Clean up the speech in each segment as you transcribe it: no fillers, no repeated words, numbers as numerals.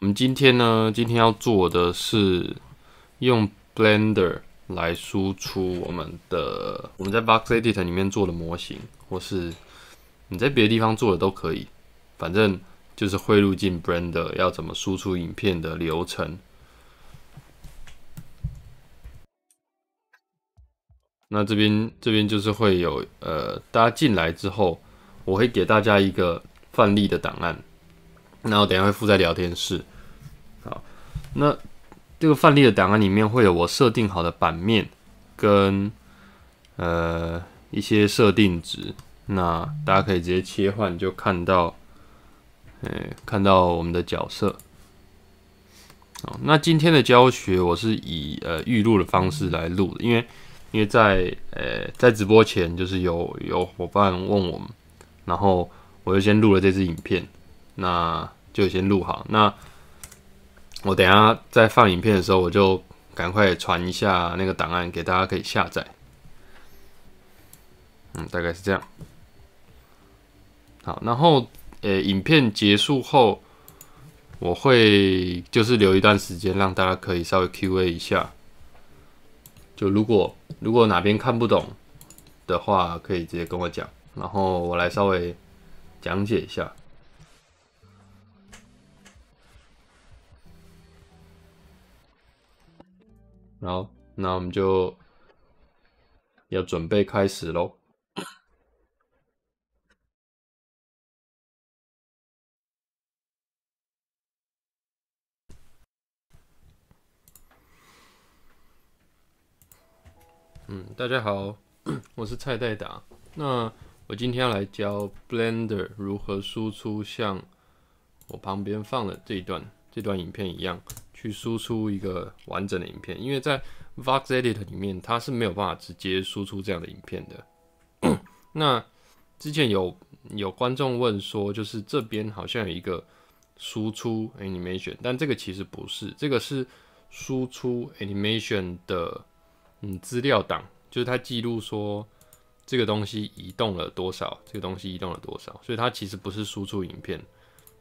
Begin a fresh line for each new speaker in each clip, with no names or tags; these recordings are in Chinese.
我们今天要做的是用 Blender 来输出我们在 VoxEdit 里面做的模型，或是你在别的地方做的都可以，反正就是汇入进 Blender 要怎么输出影片的流程。那这边就是会有大家进来之后，我会给大家一个范例的档案，那我等一下会附在聊天室。好，那这个范例的档案里面会有我设定好的版面跟一些设定值，那大家可以直接切换，就看到我们的角色。好，那今天的教学我是以预录的方式来录的，因为在直播前就是有伙伴问我们，然后我就先录了这支影片，那就先录好。那我等一下在放影片的时候，我就赶快传一下那个档案给大家可以下载。大概是这样。好，然后影片结束后，我会就是留一段时间让大家可以稍微 Q&A 一下。就如果哪边看不懂的话，可以直接跟我讲，然后我来稍微讲解一下。好，那我们就要准备开始咯。大家好，我是蔡代达。那我今天要来教 Blender 如何输出像我旁边放的这段影片一样，去输出一个完整的影片。因为在 VoxEdit 里面，它是没有办法直接输出这样的影片的。那之前有观众问说，就是这边好像有一个输出 animation， 但这个其实不是，这个是输出 animation 的资料档，就是它记录说这个东西移动了多少，这个东西移动了多少，所以它其实不是输出影片。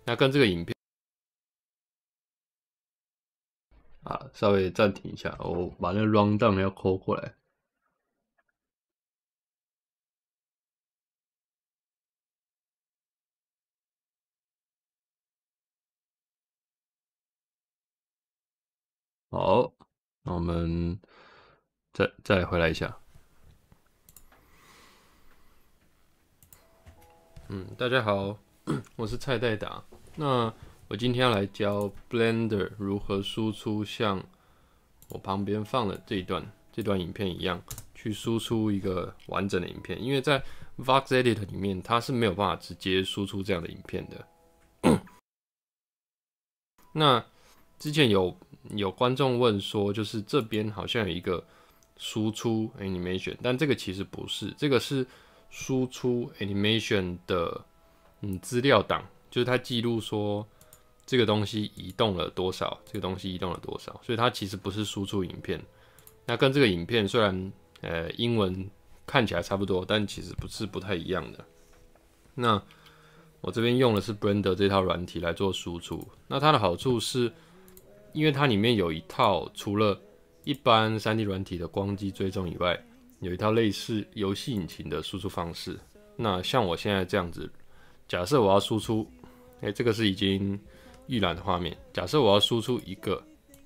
那跟这个影片稍微暂停一下，我把那个 rundown 要抠过来。好，那我们再回来一下。大家好，我是蔡代达。那我今天要来教 Blender 如何输出像我旁边放的这段影片一样，去输出一个完整的影片。因为在 VoxEdit 里面，它是没有办法直接输出这样的影片的。那之前有观众问说，就是这边好像有一个输出 animation， 但这个其实不是，这个是输出 animation 的资料档，就是它记录说这个东西移动了多少，这个东西移动了多少，所以它其实不是输出影片。那跟这个影片虽然英文看起来差不多，但其实不太一样的。那我这边用的是 Blender 这套软体来做输出。那它的好处是，因为它里面有一套除了一般 3D 软体的光机追踪以外，有一套类似游戏引擎的输出方式。那像我现在这样子，假设我要输出，这个是已经预览的画面。假设我要输出一个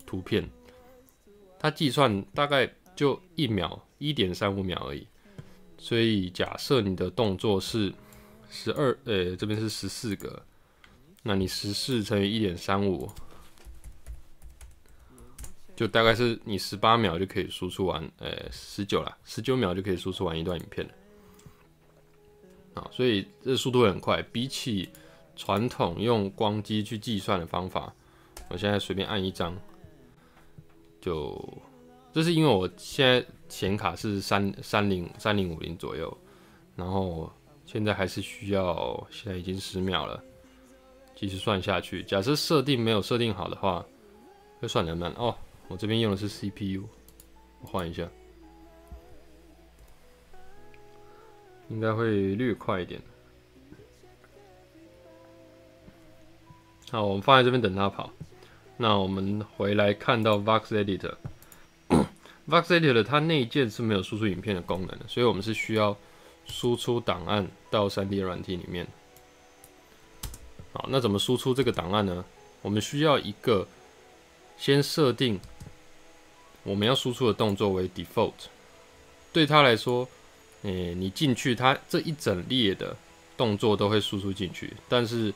图片，它计算大概就1秒，1.35秒而已。所以假设你的动作是这边是14个，那你14乘以1.35，就大概是你18秒就可以输出完，19秒就可以输出完一段影片了。所以这速度很快，比起传统用光机去计算的方法，我现在随便按一张，这是因为我现在显卡是3050左右，然后现在还是需要，现在已经10秒了，继续算下去。假设设定没有设定好的话，会算得慢哦。我这边用的是 CPU， 我换一下，应该会略快一点。好，我们放在这边等它跑。那我们回来看到 Vox Editor，Vox Editor 它内建是没有输出影片的功能的，所以我们是需要输出档案到 3D 软体里面。好，那怎么输出这个档案呢？我们需要一个先设定我们要输出的动作为 default， 对它来说，你进去，它这一整列的动作都会输出进去，但是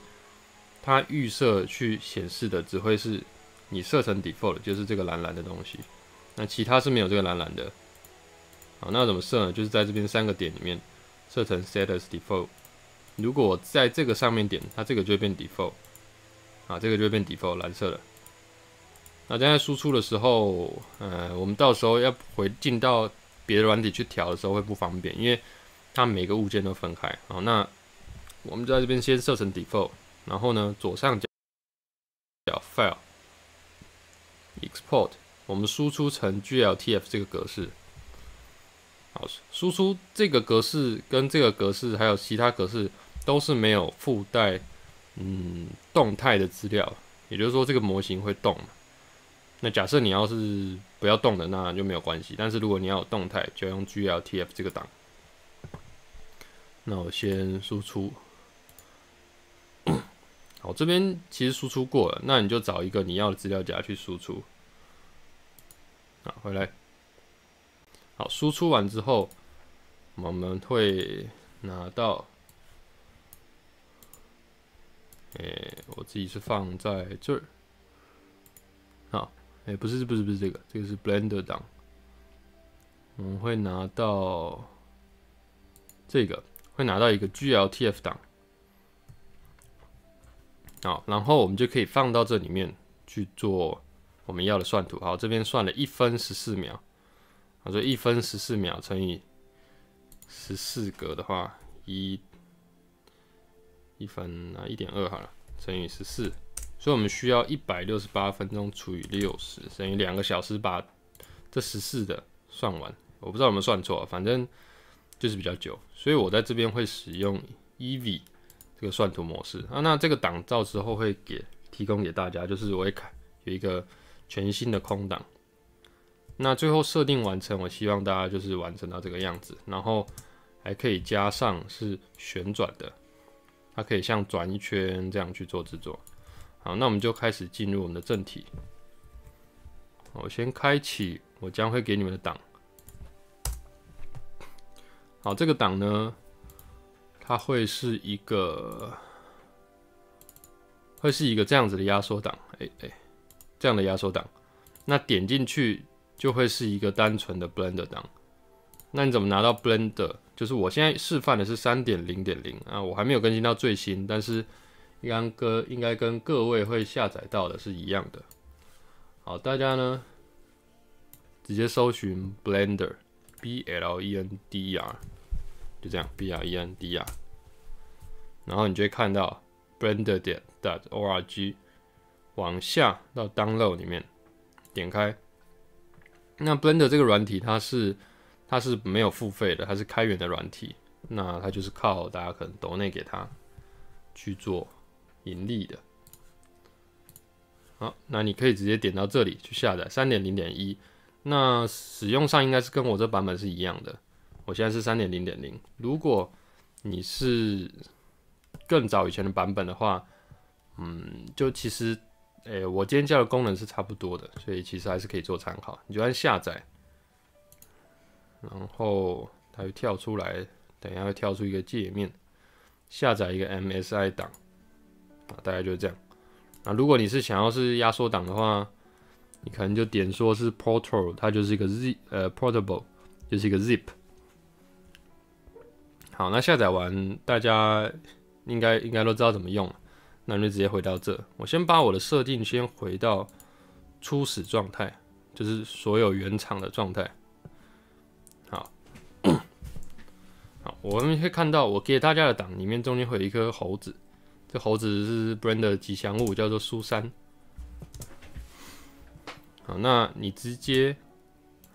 它预设去显示的只会是你设成 default， 就是这个蓝蓝的东西，那其他是没有这个蓝蓝的。好，那怎么设呢？就是在这边3个点里面设成 set as default。如果我在这个上面点，它这个就会变 default， 啊，这个就会变 default 蓝色的。那在输出的时候，我们到时候要进到别的软体去调的时候会不方便，因为它每个物件都分开。好，那我们就在这边先设成 default， 然后呢，左上角 file export， 我们输出成 gltf 这个格式。好，输出这个格式跟这个格式还有其他格式都是没有附带动态的资料，也就是说这个模型会动嘛。那假设你要是不要动的，那就没有关系。但是如果你要有动态，就要用 gltf 这个档。那我先输出。好，这边其实输出过了，那你就找一个你要的资料夹去输出。好，回来。好，输出完之后，我们会拿到，我自己是放在这儿。好。不是这个，这个是 Blender 档。我们会拿到这个，会拿到一个 gltf 档。好，然后我们就可以放到这里面去做我们要的算图。好，这边算了1分14秒，好，所以1分14秒乘以14格的话，一分1.2好了，乘以14。所以我们需要168分钟除以60，等于2个小时把这14的算完。我不知道有没有算错，反正就是比较久。所以我在这边会使用 Eevee 这个算图模式。那这个档到时候会提供给大家，就是我会有一个全新的空档。那最后设定完成，我希望大家就是完成到这个样子，然后还可以加上是旋转的，它可以像转一圈这样去做制作。好，那我们就开始进入我们的正题。我先开启我将会给你们的档。好，这个档呢，它会是一个这样子的压缩档，这样的压缩档。那点进去就会是一个单纯的 Blender 档。那你怎么拿到 Blender？ 就是我现在示范的是 3.0.0 啊，我还没有更新到最新，但是应该跟各位会下载到的是一样的。好，大家呢直接搜寻 Blender BLENDER， 就这样 BLENDER， 然后你就会看到 blender.org， 往下到 Download 里面点开。那 Blender 这个软体它是没有付费的，它是开源的软体，那它就是靠大家可能抖内给它去做盈利的。好，那你可以直接点到这里去下载 3.0.1， 那使用上应该是跟我这版本是一样的。我现在是 3.0.0， 如果你是更早以前的版本的话，就其实，我今天教的功能是差不多的，所以其实还是可以做参考。你就按下载，然后它会跳出来，等一下会跳出一个界面，下载一个 MSI 档。大概就是这样。如果你是想要是压缩档的话，你可能就点说是 Portal， 它就是一个Portable， 就是一个 Zip。好，那下载完，大家应该都知道怎么用了。那你就直接回到这。我先把我的设定先回到初始状态，就是所有原厂的状态。好，好，我们会看到我给大家的档里面中间会有一颗猴子。这猴子是 Blender 的吉祥物，叫做苏珊。好，那你直接，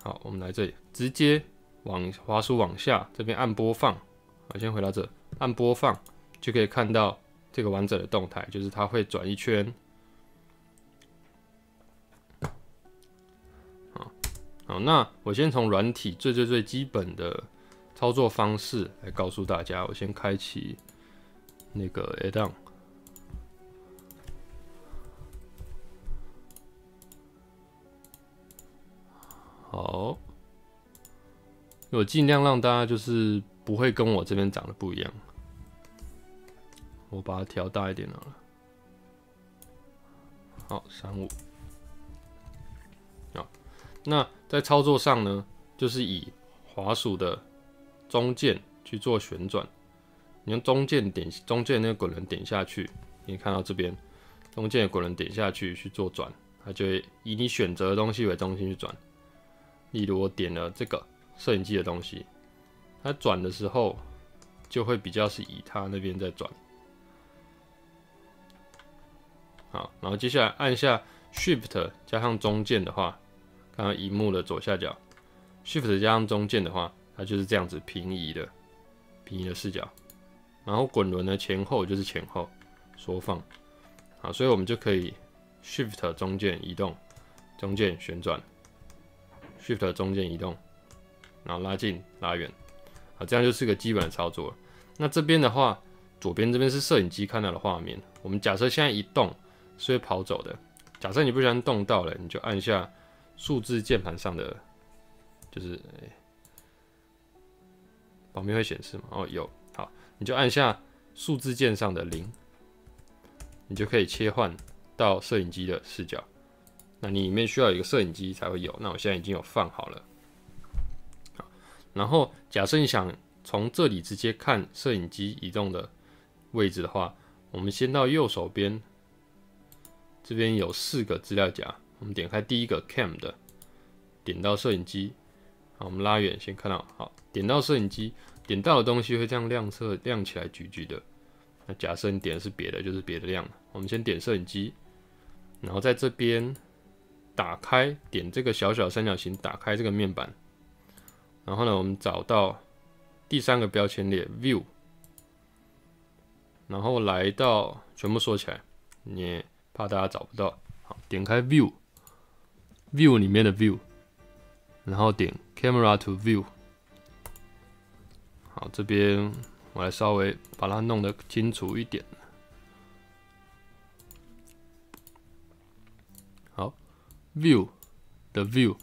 好，我们来这里，直接滑鼠往下，这边按播放。好，先回到这，按播放就可以看到这个完整的动态，就是它会转一圈，好，那我先从软体最基本的操作方式来告诉大家。我先开启那个 add-on。好，我尽量让大家就是不会跟我这边长得不一样。我把它调大一点好了。好，35。好，那在操作上呢，就是以滑鼠的中键去做旋转。你用中键那个滚轮点下去，你看到这边中键的滚轮点下去去做转，它就会以你选择的东西为中心去转。例如我点了这个摄影机的东西，它转的时候就会比较是以它那边在转。好，然后接下来按下 Shift 加上中键的话，看到萤幕的左下角 ，Shift 加上中键的话，它就是这样子平移的视角。然后滚轮的前后就是前后缩放。好，所以我们就可以 Shift 中键移动，中键旋转 ，Shift 中键移动，然后拉近拉远。好，这样就是个基本的操作。那这边的话，左边这边是摄影机看到的画面。我们假设现在移动是会跑走的。假设你不小心动到了，你就按下数字键盘上的，就是旁边会显示吗？哦，有。好，你就按下数字键上的0，你就可以切换到摄影机的视角。那你里面需要有一个摄影机才会有。那我现在已经有放好了。好，然后假设你想从这里直接看摄影机移动的位置的话，我们先到右手边，这边有4个资料夹，我们点开第一个 Cam 的，点到摄影机，好，我们拉远先看到，好，点到摄影机，点到的东西会这样亮起来橘橘的。那假设你点的是别的，就是别的亮。我们先点摄影机，然后在这边打开，点这个小小三角形，打开这个面板，然后呢，我们找到第3个标签列 View， 然后来到全部缩起来，你也怕大家找不到，好，点开 View 里面的 View， 然后点 Camera to View。好，这边我来稍微把它弄得清楚一点。好 ，View 的 View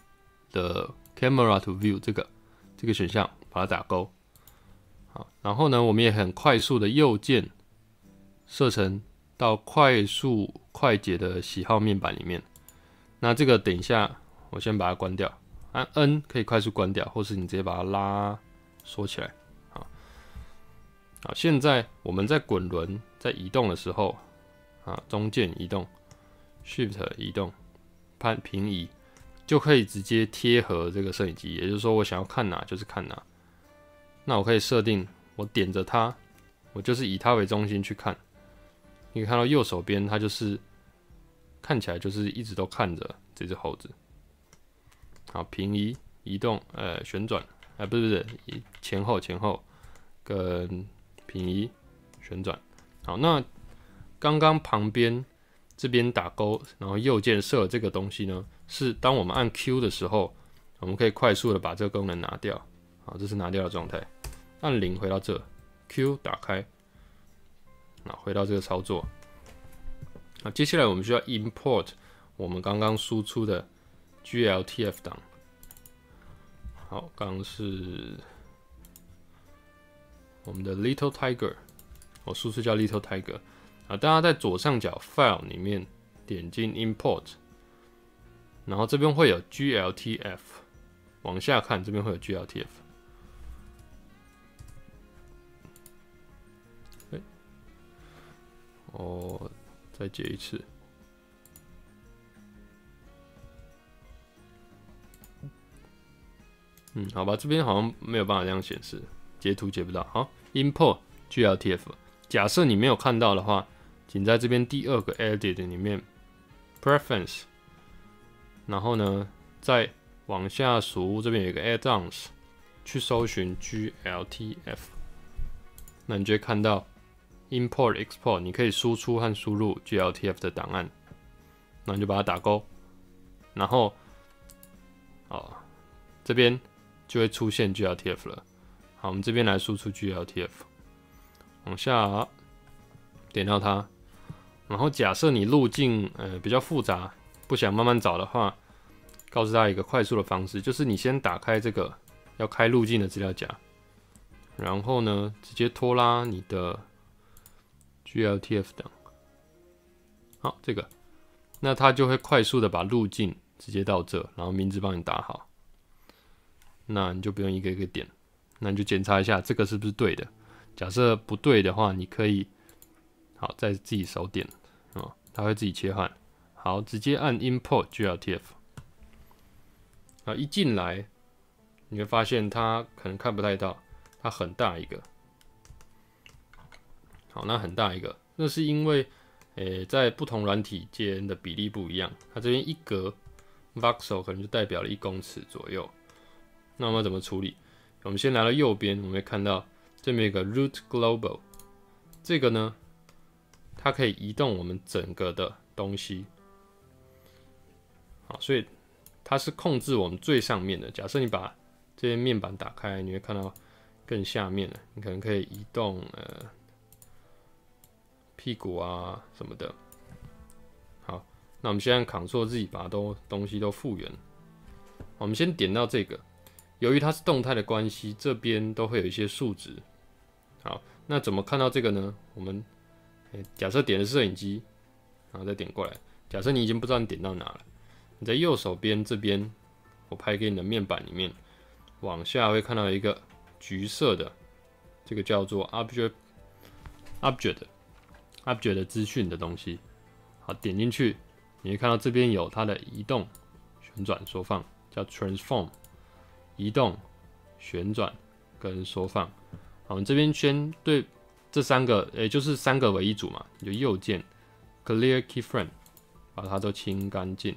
的 Camera to View 这个选项把它打勾。好，然后呢，我们也很快速的右键设成到快捷的喜好面板里面。那这个等一下我先把它关掉，按 N 可以快速关掉，或是你直接把它缩起来。好，现在我们在滚轮在移动的时候，中键移动 ，Shift 移动，平移，就可以直接贴合这个摄影机。也就是说，我想要看哪就是看哪。那我可以设定，我点着它，我就是以它为中心去看。你可以看到右手边，它就是看起来就是一直都看着这只猴子。好，平移、移动、旋转，不是，前后跟平移、旋转。好，那刚刚旁边这边打勾，然后右键设这个东西呢，是当我们按 Q 的时候，我们可以快速的把这个功能拿掉。好，这是拿掉的状态。按0回到这 ，Q 打开，那回到这个操作。那接下来我们需要 import 我们刚刚输出的 GLTF 档。好，刚刚是我们的 Little Tiger， 我输出叫 Little Tiger。大家在左上角 File 里面点进 Import， 然后这边会有 GLTF， 往下看这边会有 GLTF。再截一次。好吧，这边好像没有办法这样显示，截图截不到。好 ，Import GLTF。假设你没有看到的话，请在这边第2个 Edit 里面 Preference， 然后呢，再往下数，这边有一个 Add-ons， 去搜寻 GLTF， 那你就会看到 Import Export， 你可以输出和输入 GLTF 的档案，那你就把它打勾，然后这边就会出现 GLTF 了。好，我们这边来输出 GLTF， 往下点到它，然后假设你路径比较复杂，不想慢慢找的话，告诉大家一个快速的方式，就是你先打开这个要开路径的资料夹，然后呢直接拖拉你的 GLTF 档，好，这个，那它就会快速的把路径直接到这，然后名字帮你打好，那你就不用一个一个点，那你就检查一下这个是不是对的。假设不对的话，你可以好再自己手点哦，它会自己切换。好，直接按 Import GLTF。啊，一进来你会发现它可能看不太到，它很大一个。好，那很大一个，那是因为在不同软体间的比例不一样，它这边一格 voxel 可能就代表了1公尺左右。那我们要怎么处理？我们先来到右边，我们会看到这边有个 root global， 这个呢，它可以移动我们整个的东西。好，所以它是控制我们最上面的。假设你把这些面板打开，你会看到更下面的，你可能可以移动屁股啊什么的。好，那我们现在 Ctrl Z 把东西都复原。我们先点到这个，由于它是动态的关系，这边都会有一些数值。好，那怎么看到这个呢？我们假设点的是摄影机，然后再点过来。假设你已经不知道你点到哪了，你在右手边这边，我拍给你的面板里面，往下会看到一个橘色的，这个叫做 object 的资讯的东西。好，点进去，你会看到这边有它的移动、旋转、缩放，叫 transform， 移动、旋转跟缩放。好，我们这边先对这3个，也就是3个为一组嘛，你就右键 clear keyframe， 把它都清干净。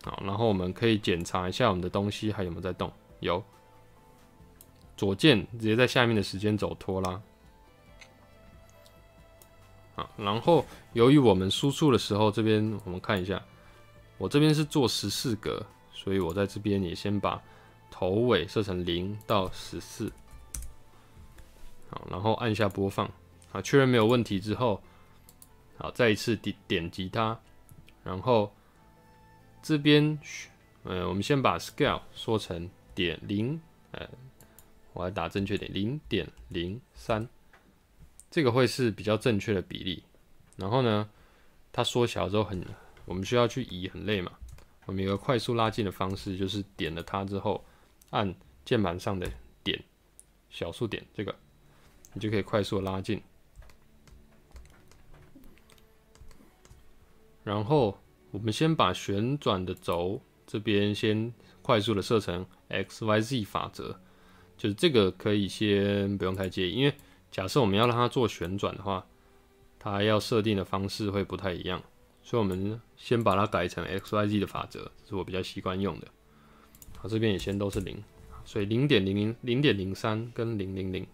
好，然后我们可以检查一下我们的东西还有没有在动，有。左键直接在下面的时间轴拖拉。好，然后由于我们输出的时候，这边我们看一下，我这边是做14格，所以我在这边也先把头尾设成0到14。好，然后按下播放。好，确认没有问题之后，好，再一次点击它，然后这边我们先把 scale 缩成0，我来打正确点0.03。这个会是比较正确的比例。然后呢，它缩小之后我们需要去移，很累嘛。我们有个快速拉近的方式，就是点了它之后，按键盘上的点，小数点这个，你就可以快速拉近。然后我们先把旋转的轴这边先快速的设成 XYZ 法则，就是这个可以先不用太介意，因为假设我们要让它做旋转的话，它要设定的方式会不太一样，所以我们先把它改成 XYZ 的法则，这是我比较习惯用的。好，这边也先都是0，所以0.00、0.03跟000。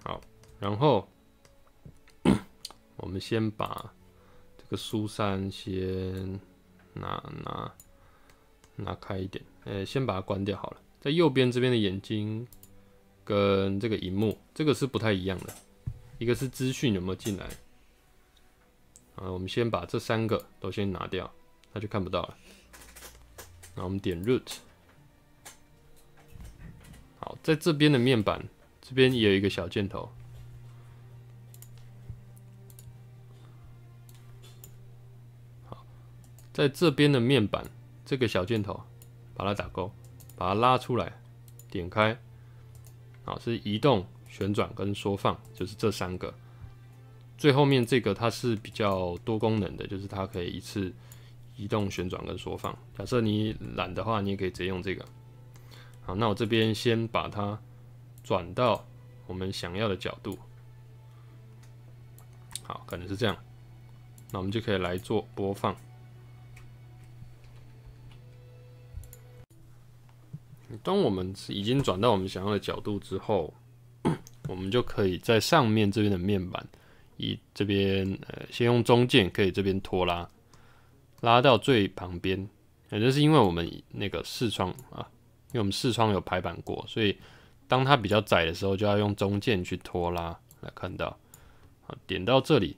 好，然后我们先把这个苏珊先拿开一点，先把它关掉好了。在右边这边的眼睛跟这个萤幕，这个是不太一样的。一个是资讯有没有进来，我们先把这3个都先拿掉，它就看不到了。那我们点 root， 好，在这边的面板这边也有一个小箭头，好，在这边的面板这个小箭头，把它打勾，把它拉出来，点开。好，是移动、旋转跟缩放，就是这3个。最后面这个它是比较多功能的，就是它可以一次移动、旋转跟缩放。假设你懒的话，你也可以直接用这个。好，那我这边先把它转到我们想要的角度。好，可能是这样。那我们就可以来做播放。当我们已经转到我们想要的角度之后，我们就可以在上面这边的面板，以这边先用中键可以这边拖拉，拉到最旁边，也就是因为我们那个视窗啊，因为我们视窗有排版过，所以当它比较窄的时候，就要用中键去拖拉来看到。好，点到这里，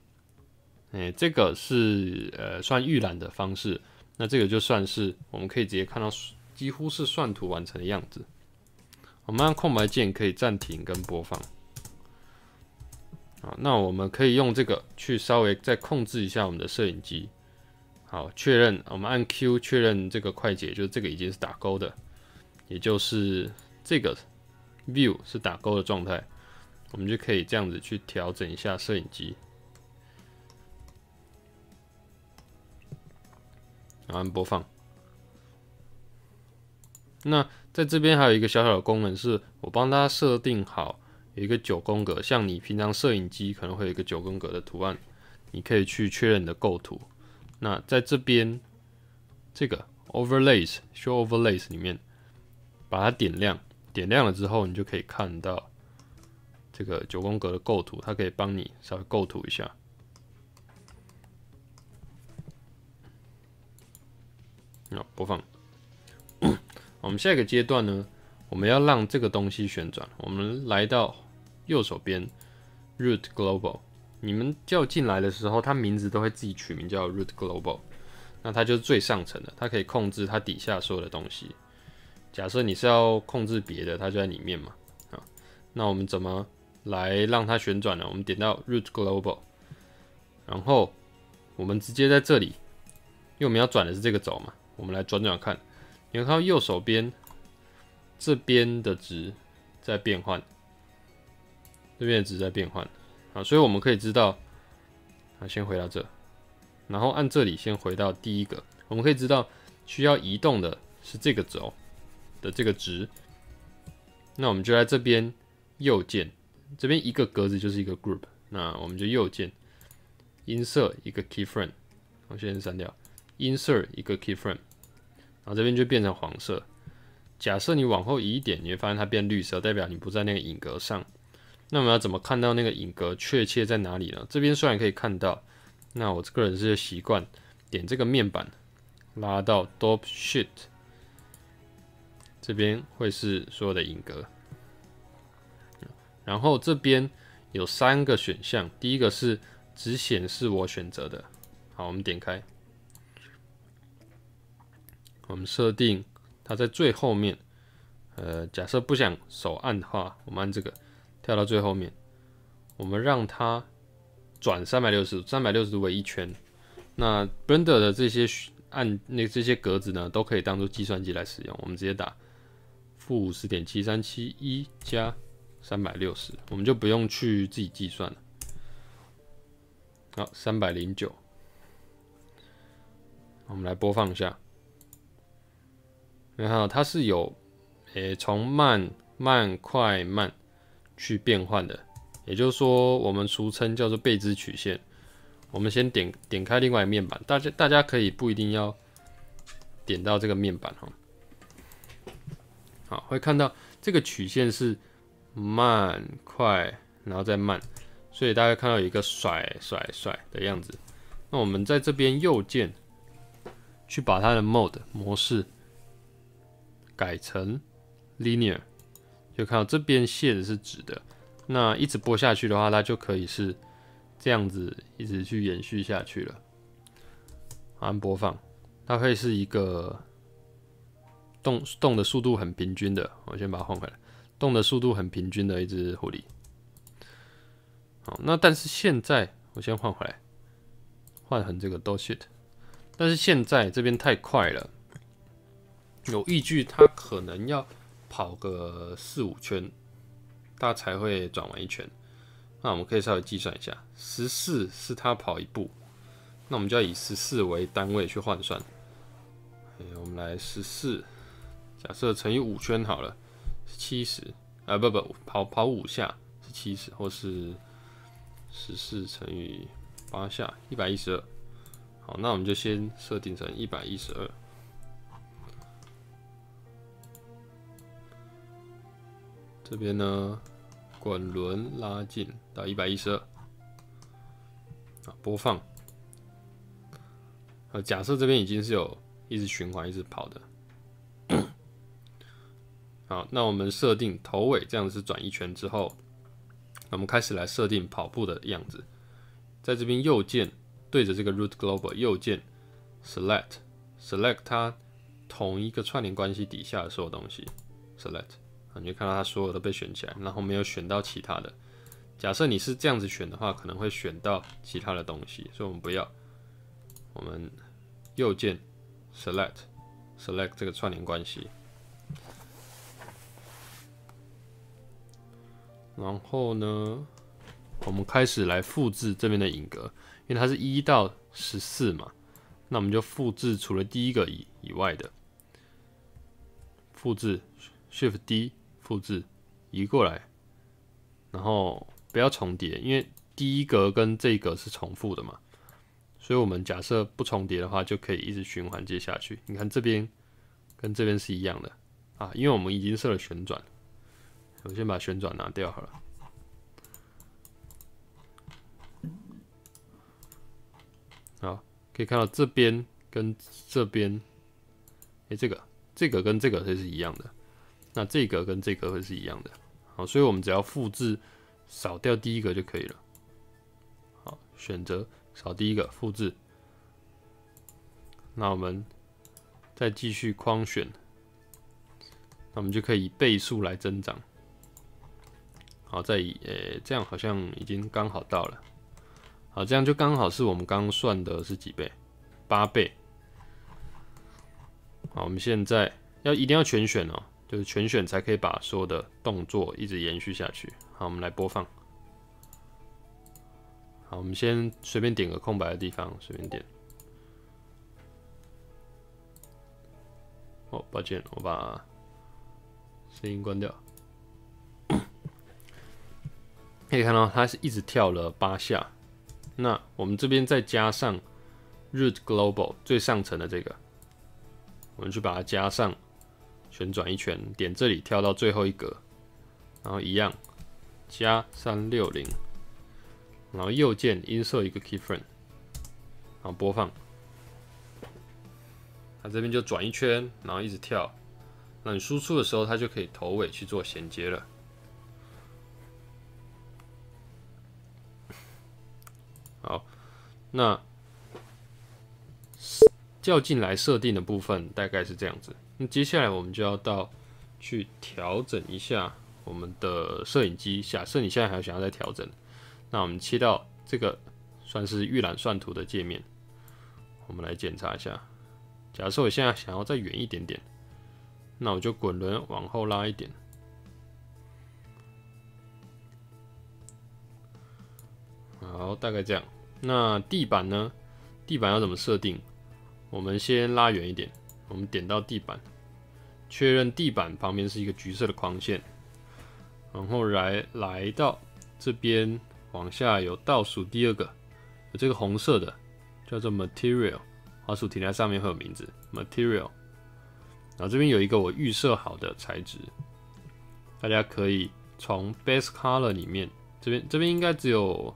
这个是算预览的方式，那这个就算是我们可以直接看到几乎是算图完成的样子。我们按空白键可以暂停跟播放。好，那我们可以用这个去稍微再控制一下我们的摄影机。好，确认，我们按 Q 确认这个快捷，就是这个已经是打勾的，也就是这个 view 是打勾的状态，我们就可以这样子去调整一下摄影机。然后按播放。那在这边还有一个小小的功能，是我帮它设定好有一个9宫格，像你平常摄影机可能会有一个9宫格的图案，你可以去确认你的构图。那在这边这个 overlays show overlays 里面，把它点亮，点亮了之后，你就可以看到这个9宫格的构图，它可以帮你稍微构图一下。好，播放。我们下一个阶段呢，我们要让这个东西旋转。我们来到右手边 Root Global， 你们叫进来的时候，它名字都会自己取名叫 Root Global。那它就是最上层的，它可以控制它底下所有的东西。假设你是要控制别的，它就在里面嘛。啊，那我们怎么来让它旋转呢？我们点到 Root Global， 然后我们直接在这里，因为我们要转的是这个轴嘛，我们来转转看。你会看到右手边这边的值在变换，这边的值在变换。好，所以我们可以知道，先回到这。然后按这里先回到第一个，我们可以知道需要移动的是这个轴的这个值。那我们就在这边右键，这边一个格子就是一个 group， 那我们就右键 insert 一个 keyframe， 我先删掉 insert 一个 keyframe， 然后这边就变成黄色。假设你往后移一点，你会发现它变绿色，代表你不在那个影格上。那我们要怎么看到那个影格确切在哪里呢？这边虽然可以看到。那我个人是习惯点这个面板，拉到 Top Sheet， 这边会是所有的影格。然后这边有3个选项，第一个是只显示我选择的。好，我们点开，我们设定它在最后面。假设不想手按的话，我们按这个跳到最后面，我们让它转360度，360度为一圈。那 Blender 的这些这些格子呢，都可以当做计算机来使用。我们直接打-50.737加360，我们就不用去自己计算了。好，309，我们来播放一下。然后它是有从慢、快、慢去变换的。也就是说，我们俗称叫做贝兹曲线。我们先点开另外一面板，大家可以不一定要点到这个面板哈。好，会看到这个曲线是慢、快，然后再慢，所以大家看到有一个甩的样子。那我们在这边右键去把它的 mode 模式改成 linear， 就看到这边线的是直的。那一直播下去的话，它就可以是这样子一直去延续下去了。按播放，它可以是一个动的速度很平均的。我先把它换回来，动的速度很平均的一只狐狸。好，那但是现在我先换回来，换成这个 do shit。但是现在这边太快了，有依据它可能要跑个4-5圈。它才会转完一圈。那我们可以稍微计算一下，14是它跑一步，那我们就要以14为单位去换算。我们来14，假设乘以5圈好了，是70。不，跑5下是70，或是14乘以8下112。好，那我们就先设定成112。这边呢，滚轮拉近到112，播放。假设这边已经是有一直循环一直跑的。好，那我们设定头尾这样子是转一圈之后，我们开始来设定跑步的样子。在这边右键对着这个 root global 右键 select 它同一个串联关系底下的所有东西 select， 你就看到它所有都被选起来，然后没有选到其他的。假设你是这样子选的话，可能会选到其他的东西，所以我们不要。我们右键 select 这个串联关系。然后呢，我们开始来复制这边的影格，因为它是1到14嘛，那我们就复制除了第一个以外的，复制 Shift D 复制移过来，然后不要重叠，因为第一格跟这一格是重复的嘛，所以我们假设不重叠的话，就可以一直循环接下去。你看这边跟这边是一样的啊，因为我们已经设了旋转。我先把旋转拿掉好了。好，可以看到这边跟这边，这个跟这个会是一样的，那这个跟这个会是一样的。好，所以我们只要复制扫掉第一个就可以了。好，选择扫第一个，复制。那我们再继续框选，那我们就可以以倍数来增长。好，再以这样好像已经刚好到了。好，这样就刚好是我们刚刚算的是几倍？8倍。好，我们现在一定要全选哦，就是全选才可以把所有的动作一直延续下去。好，我们来播放。好，我们先随便点个空白的地方，随便点。哦，抱歉，我把声音关掉。可以看到它是一直跳了8下。那我们这边再加上 root global 最上层的这个，我们去把它加上，旋转一圈，点这里跳到最后一格，然后一样加360，然后右键 insert 一个 keyframe， 然后播放。它这边就转一圈，然后一直跳。那你输出的时候，它就可以头尾去做衔接了。好，那叫进来设定的部分大概是这样子。那接下来我们就要去调整一下我们的摄影机。假设你现在还想要再调整，那我们切到这个算是预览算图的界面，我们来检查一下。假设我现在想要再远一点点，那我就滚轮往后拉一点。好，大概这样。那地板呢？地板要怎么设定？我们先拉远一点，我们点到地板，确认地板旁边是一个橘色的框线，然后来到这边往下有倒数第二个，有这个红色的叫做 Material， 滑鼠停在上面会有名字 Material， 然后这边有一个我预设好的材质，大家可以从 Base Color 里面，这边应该只有。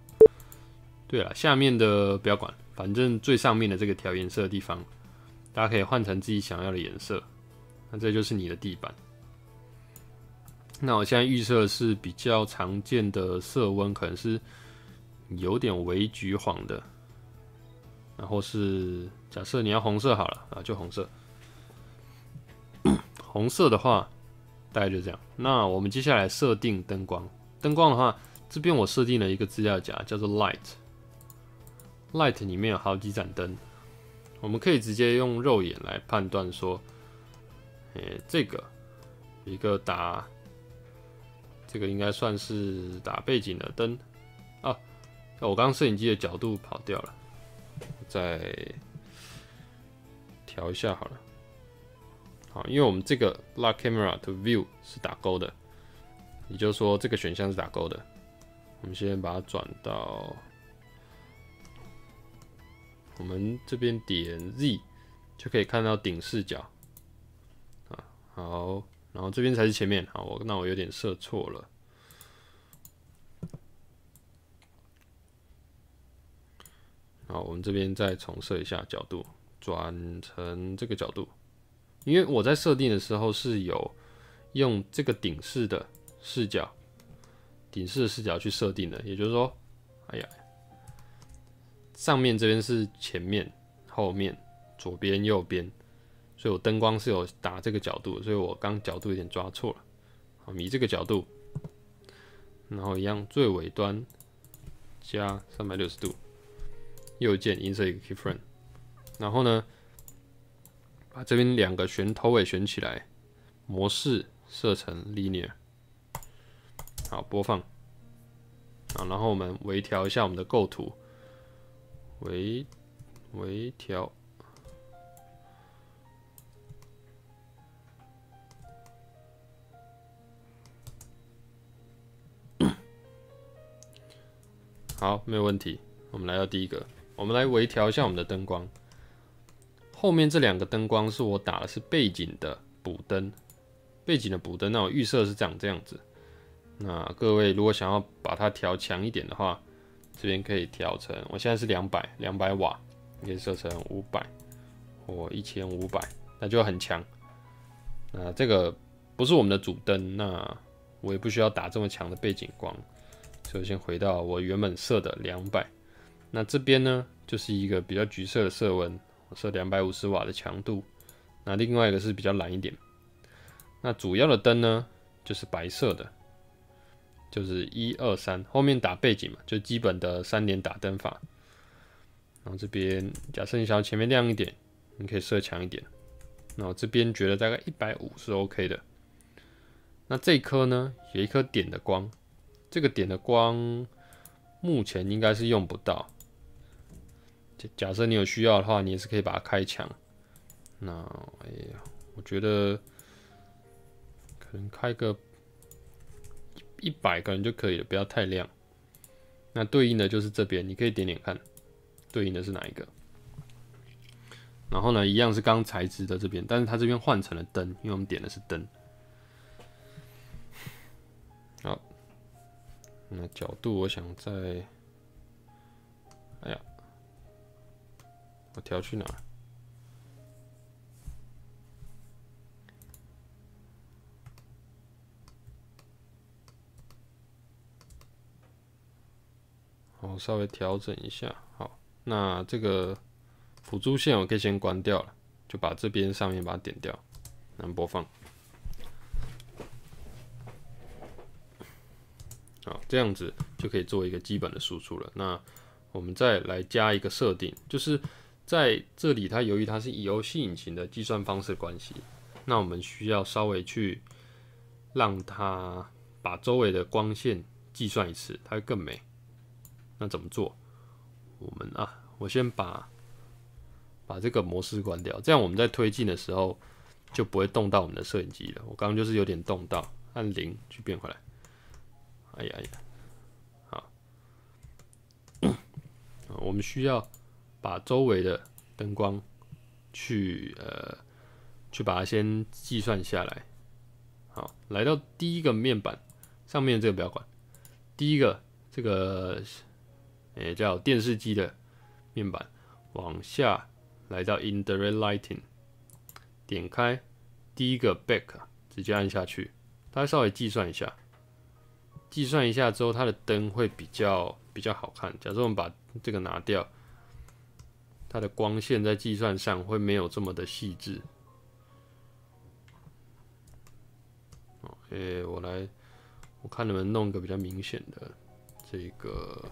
对了，下面的不要管，反正最上面的这个调颜色的地方，大家可以换成自己想要的颜色。那这就是你的地板。那我现在预设是比较常见的色温，可能是有点微橘黄的，然后是假设你要红色好了啊，就红色。红色的话，大概就这样。那我们接下来设定灯光。灯光的话，这边我设定了一个资料夹，叫做 Light。Light 里面有好几盏灯，我们可以直接用肉眼来判断说，这个一个打，这个应该算是打背景的灯啊。我刚刚摄影机的角度跑掉了，再调一下好了。好，因为我们这个 Lock Camera to View 是打勾的，也就是说这个选项是打勾的。我们先把它转到。我们这边点 Z 就可以看到顶视角啊，好，然后这边才是前面，好，那我有点设错了，好，我们这边再重设一下角度，转成这个角度，因为我在设定的时候是有用这个顶视的视角去设定的，也就是说，哎呀，上面这边是前面、后面、左边、右边，所以我灯光是有打这个角度，所以我刚角度有点抓错了。好，以这个角度，然后一样最尾端加360度，右键 insert 一个 keyframe， 然后呢，把这边2个头尾选起来，模式设成 linear， 好，播放，好，然后我们微调一下我们的构图，微调。好，没有问题。我们来到第一个，我们来微调一下我们的灯光。后面这2个灯光是我打的是背景的补灯，那我预设是长这样子。那各位如果想要把它调强一点的话，这边可以调成，我现在是200瓦，你可以设成500或1500，那就很强。那这个不是我们的主灯，那我也不需要打这么强的背景光。所以先回到我原本设的200，那这边呢就是一个比较橘色的色温，我设250瓦的强度，那另外一个是比较蓝一点。那主要的灯呢就是白色的，就是1、2、3，后面打背景嘛，就基本的3点打灯法。然后这边假设你想要前面亮一点，你可以设强一点。那我这边觉得大概150是 OK 的。那这一颗呢有一颗点的光。这个点的光目前应该是用不到，假设你有需要的话，你也是可以把它开强。那哎呀，我觉得可能开个100个人就可以了，不要太亮。那对应的就是这边，你可以点点看，对应的是哪一个。然后呢，一样是刚材质的这边，但是它这边换成了灯，因为我们点的是灯。好。那角度我想在，哎呀，我调去哪？我稍微调整一下。好，那这个辅助线我可以先关掉了，就把这边上面把它点掉，然后播放。好，这样子就可以做一个基本的输出了。那我们再来加一个设定，就是在这里它由于它是以游戏引擎的计算方式的关系，那我们需要稍微去让它把周围的光线计算一次，它会更美。那怎么做？我先把这个模式关掉，这样我们在推进的时候就不会动到我们的摄影机了。我刚刚就是有点动到，按0去变回来。哎呀，好，我们需要把周围的灯光去把它先计算下来。好，来到第一个面板上面这个不要管，第一个这个叫电视机的面板，往下来到 Indirect Lighting， 点开第一个 Back， 直接按下去，它稍微计算一下。计算一下之后，它的灯会比较好看。假设我们把这个拿掉，它的光线在计算上会没有这么的细致。我看能不能弄一个比较明显的这个。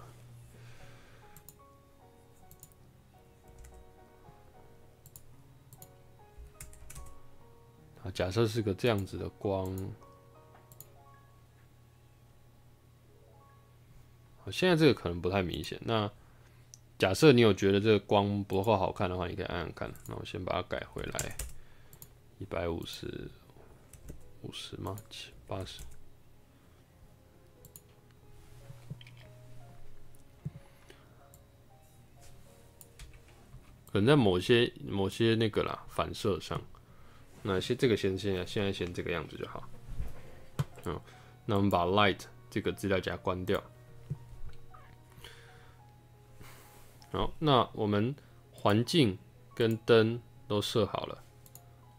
假设是个这样子的光。现在这个可能不太明显。那假设你有觉得这个光不够好看的话，你可以按按看。那我先把它改回来，150吗？80。可能在某些那个啦反射上，那这个现在先这个样子就好。那我们把 light 这个资料夹关掉。好，那我们环境跟灯都设好了，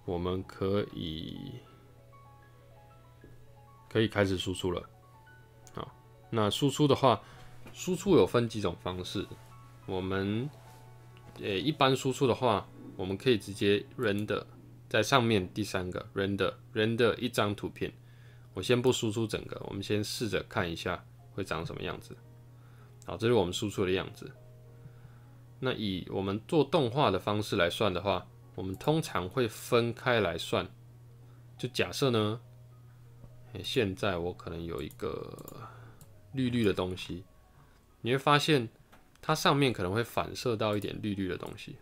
我们可以开始输出了。好，那输出的话，输出有分几种方式。我们一般输出的话，我们可以直接 render 在上面第3个 render 一张图片。我先不输出整个，我们先试着看一下会长什么样子。好，这是我们输出的样子。那以我们做动画的方式来算的话，我们通常会分开来算。就假设呢，现在我可能有一个绿绿的东西，你会发现它上面可能会反射到一点绿绿的东西。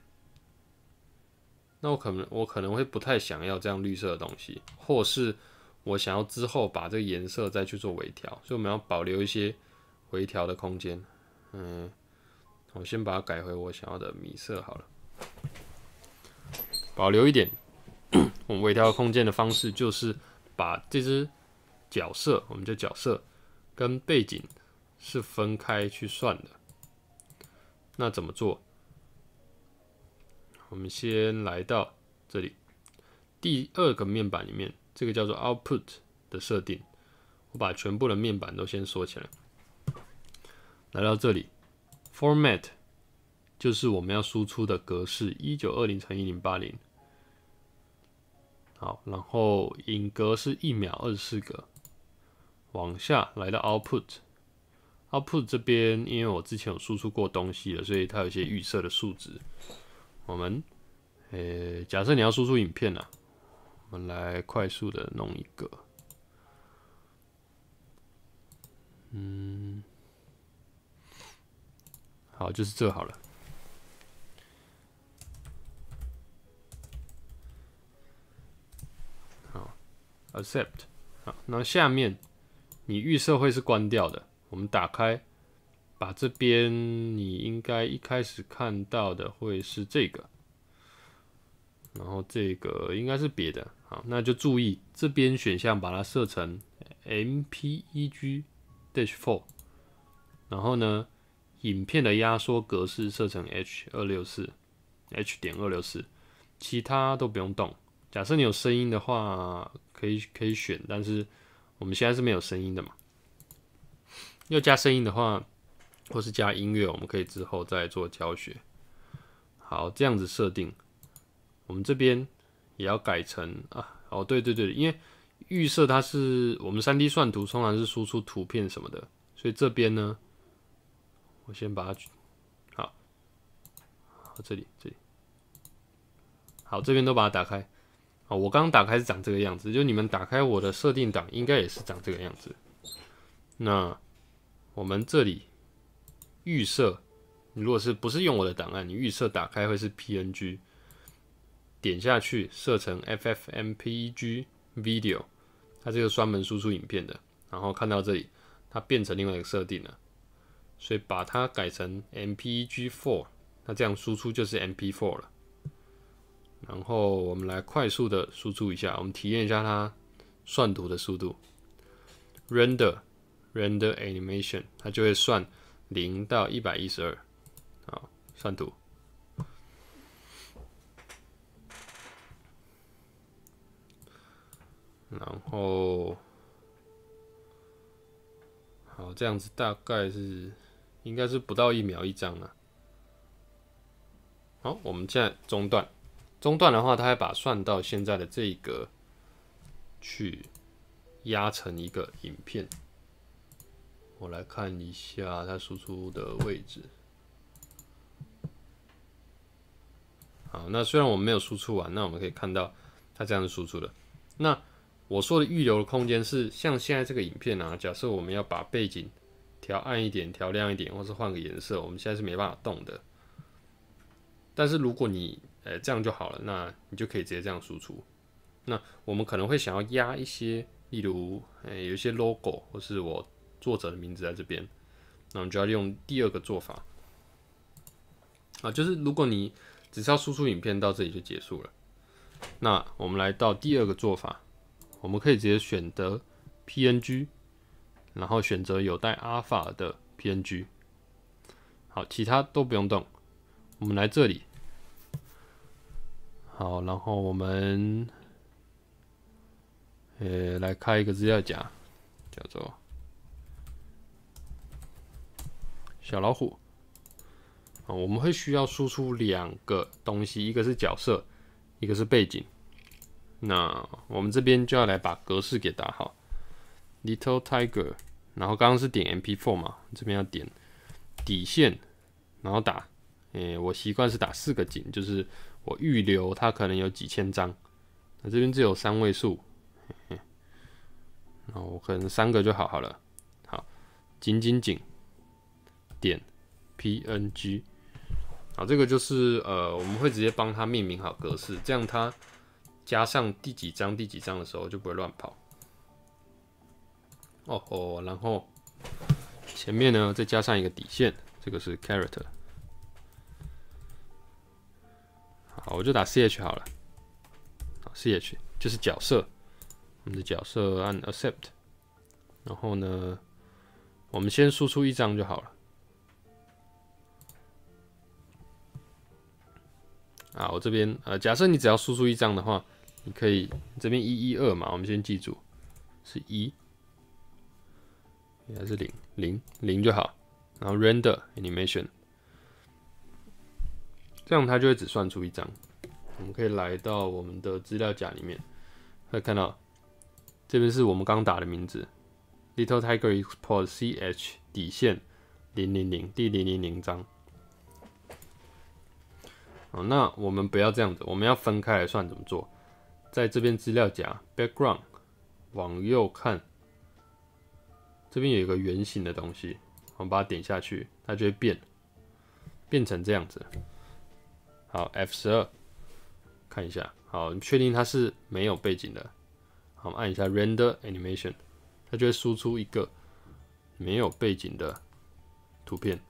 那我可能会不太想要这样绿色的东西，或是我想要之后把这个颜色再去做微调，所以我们要保留一些微调的空间。我先把它改回我想要的米色好了，保留一点。我们微调空间的方式就是把这只角色，我们叫角色，跟背景是分开去算的。那怎么做？我们先来到这里，第2个面板里面，这个叫做 Output 的设定，我把全部的面板都先锁起来。来到这里 ，Format 就是我们要输出的格式，1920×1080。好，然后影格是1秒24个。往下来到 Output 这边，因为我之前有输出过东西了，所以它有一些预设的数值。我们假设你要输出影片啊，我们来快速的弄一个，好，就是这好了。好 ，Accept。好，那下面你预设会是关掉的，我们打开，把这边你应该一开始看到的会是这个。然后这个应该是别的，好，那就注意这边选项把它设成 MPEG-4，然后呢，影片的压缩格式设成 H.264，其他都不用动。假设你有声音的话，可以选，但是我们现在是没有声音的嘛。要加声音的话，或是加音乐，我们可以之后再做教学。好，这样子设定。我们这边也要改成对，因为预设它是我们3D 算图通常是输出图片什么的，所以这边呢，我先把它好，这里，好，这边都把它打开。好，我刚刚打开是长这个样子，就你们打开我的设定档，应该也是长这个样子。那我们这里预设，你如果是不是用我的档案，你预设打开会是 PNG。点下去设成 FFmpeg Video， 它这个专门输出影片的。然后看到这里，它变成另外一个设定了，所以把它改成 MPEG-4， 那这样输出就是 MP4 了。然后我们来快速的输出一下，我们体验一下它算图的速度。Render Animation， 它就会算0到112，好，算图。然后，好，这样子大概是应该是不到1秒1张啊。好，我们现在中断。中断的话，它会把算到现在的这一格去压成一个影片。我来看一下它输出的位置。好，那虽然我们没有输出完，那我们可以看到它这样子输出的。那我说的预留的空间是像现在这个影片啊，假设我们要把背景调暗一点、调亮一点，或是换个颜色，我们现在是没办法动的。但是如果你这样就好了，那你就可以直接这样输出。那我们可能会想要压一些，例如有一些 logo 或是我作者的名字在这边，那我们就要用第2个做法啊，就是如果你只是要输出影片到这里就结束了，那我们来到第2个做法。我们可以直接选择 PNG， 然后选择有带 alpha 的 PNG。好，其他都不用动。我们来这里，好，然后我们来开一个资料夹，叫做小老虎。我们会需要输出2个东西，一个是角色，一个是背景。那我们这边就要来把格式给打好 ，Little Tiger， 然后刚刚是点 MP4 嘛，这边要点底线，然后打，我习惯是打4个井，就是我预留它可能有几千张，那这边只有3位数，然后我可能3个就好了。好，井点 PNG， 好，这个就是我们会直接帮它命名好格式，这样它加上第几章的时候就不会乱跑。然后前面呢再加上一个底线，这个是 character。好，我就打 ch 好了。好 ，ch 就是角色，我们的角色按 accept， 然后呢，我们先输出1张就好了。啊，我这边假设你只要输出1张的话，你可以这边112嘛，我们先记住是1，还是0就好，然后 render animation， 这样它就会只算出1张。我们可以来到我们的资料夹里面，会看到这边是我们刚打的名字 ，Little Tiger Export CH 底线000第000张。好，那我们不要这样子，我们要分开来算怎么做？在这边资料夹 background 往右看，这边有一个圆形的东西，我们把它点下去，它就会变成这样子。好 ，F12 看一下，好，你确定它是没有背景的？好，我们按一下 Render Animation， 它就会输出一个没有背景的图片。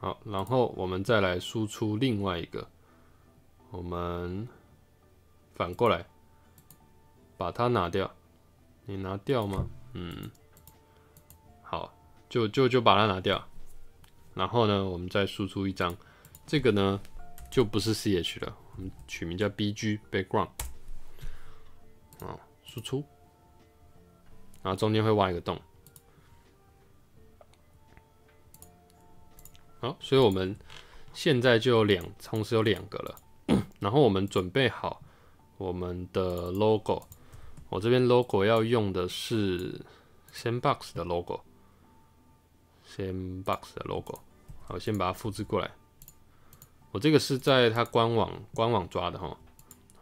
好，然后我们再来输出另外一个，我们反过来把它拿掉。你拿掉吗？好，就把它拿掉。然后呢，我们再输出1张，这个呢就不是 ch 了，我们取名叫 bg background。输出，然后中间会挖一个洞。好，所以我们现在就同时有2个了。然后我们准备好我们的 logo， 我这边 logo 要用的是 Sandbox 的 logo，Sandbox 的 logo。好，先把它复制过来。我这个是在它官网抓的哈，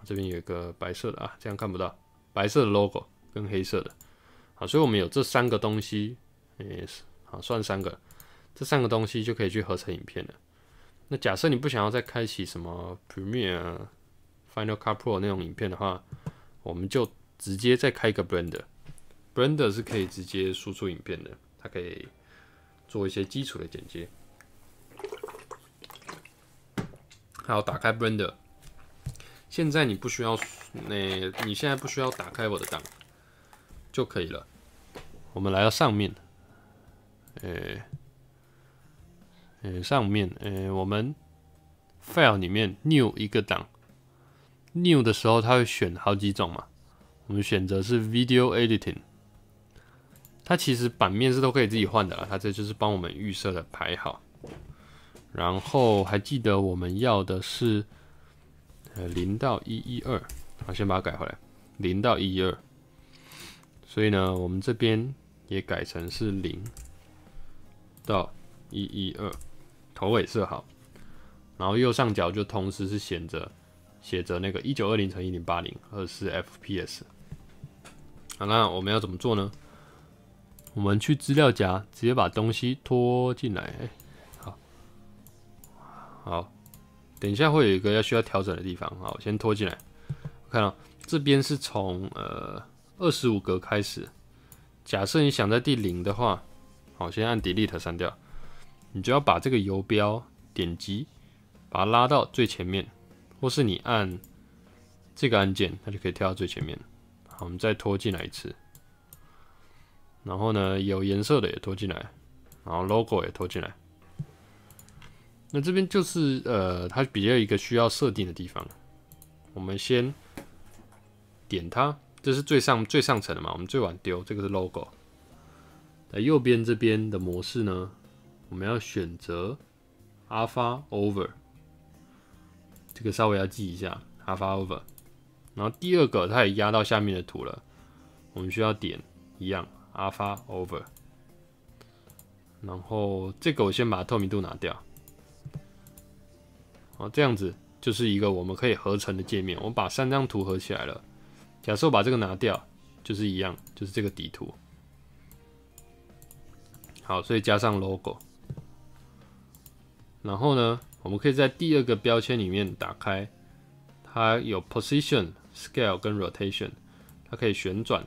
这边有一个白色的啊，这样看不到，白色的 logo 跟黑色的。好，所以我们有这3个东西，好，算3个。这3个东西就可以去合成影片了。那假设你不想要再开启什么 Premiere、Final Cut Pro 那种影片的话，我们就直接再开一个 Blender。Blender 是可以直接输出影片的，它可以做一些基础的剪接。好，打开 Blender。现在你不需要，你现在不需要打开我的档就可以了。我们来到上面，上面，我们 File 里面 New 一个档 ，New 的时候它会选好几种嘛，我们选择是 Video Editing， 它其实版面是都可以自己换的啦，它这就是帮我们预设的排好。然后还记得我们要的是0到112，好，先把它改回来，0到112。所以呢，我们这边也改成是0到112。头尾设好，然后右上角就同时是写着那个1920×1080 24 FPS。好，那我们要怎么做呢？我们去资料夹直接把东西拖进来。好，等一下会有一个需要调整的地方。好，我先拖进来。看到这边是从25格开始。假设你想在第0的话，好，先按 Delete 删掉。你就要把这个游标点击，把它拉到最前面，或是你按这个按键，它就可以跳到最前面。好，我们再拖进来一次，然后呢，有颜色的也拖进来，然后 logo 也拖进来。那这边就是它比较一个需要设定的地方。我们先点它，这是最上层的嘛，我们最晚丢，这个是 logo。在右边这边的模式呢，我们要选择 Alpha Over， 这个稍微要记一下 Alpha Over。然后第二个它也压到下面的图了，我们需要点一样 Alpha Over。然后这个我先把透明度拿掉，好，这样子就是一个我们可以合成的界面。我们把3张图合起来了，假设我把这个拿掉，就是一样，就是这个底图。好，所以加上 logo， 然后呢，我们可以在第二个标签里面打开，它有 position、scale 跟 rotation， 它可以旋转，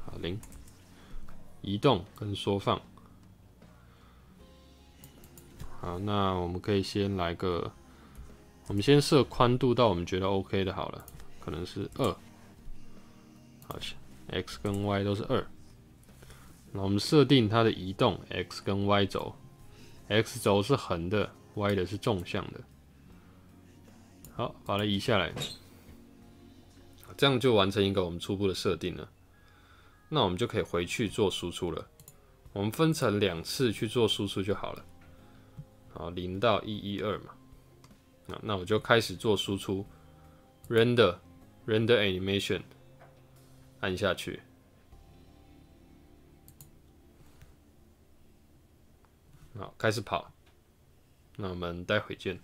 好0，移动跟缩放。好，那我们可以先来个，我们先设宽度到我们觉得 OK 的好了，可能是2，好 ，x 跟 y 都是2。那我们设定它的移动 x 跟 y 轴 ，x 轴是横的 ，y 的是纵向的。好，把它移下来，这样就完成一个我们初步的设定了。那我们就可以回去做输出了。我们分成2次去做输出就好了。好，0到112嘛。那我就开始做输出 ，render animation， 按下去。好，开始跑。那我们待会见。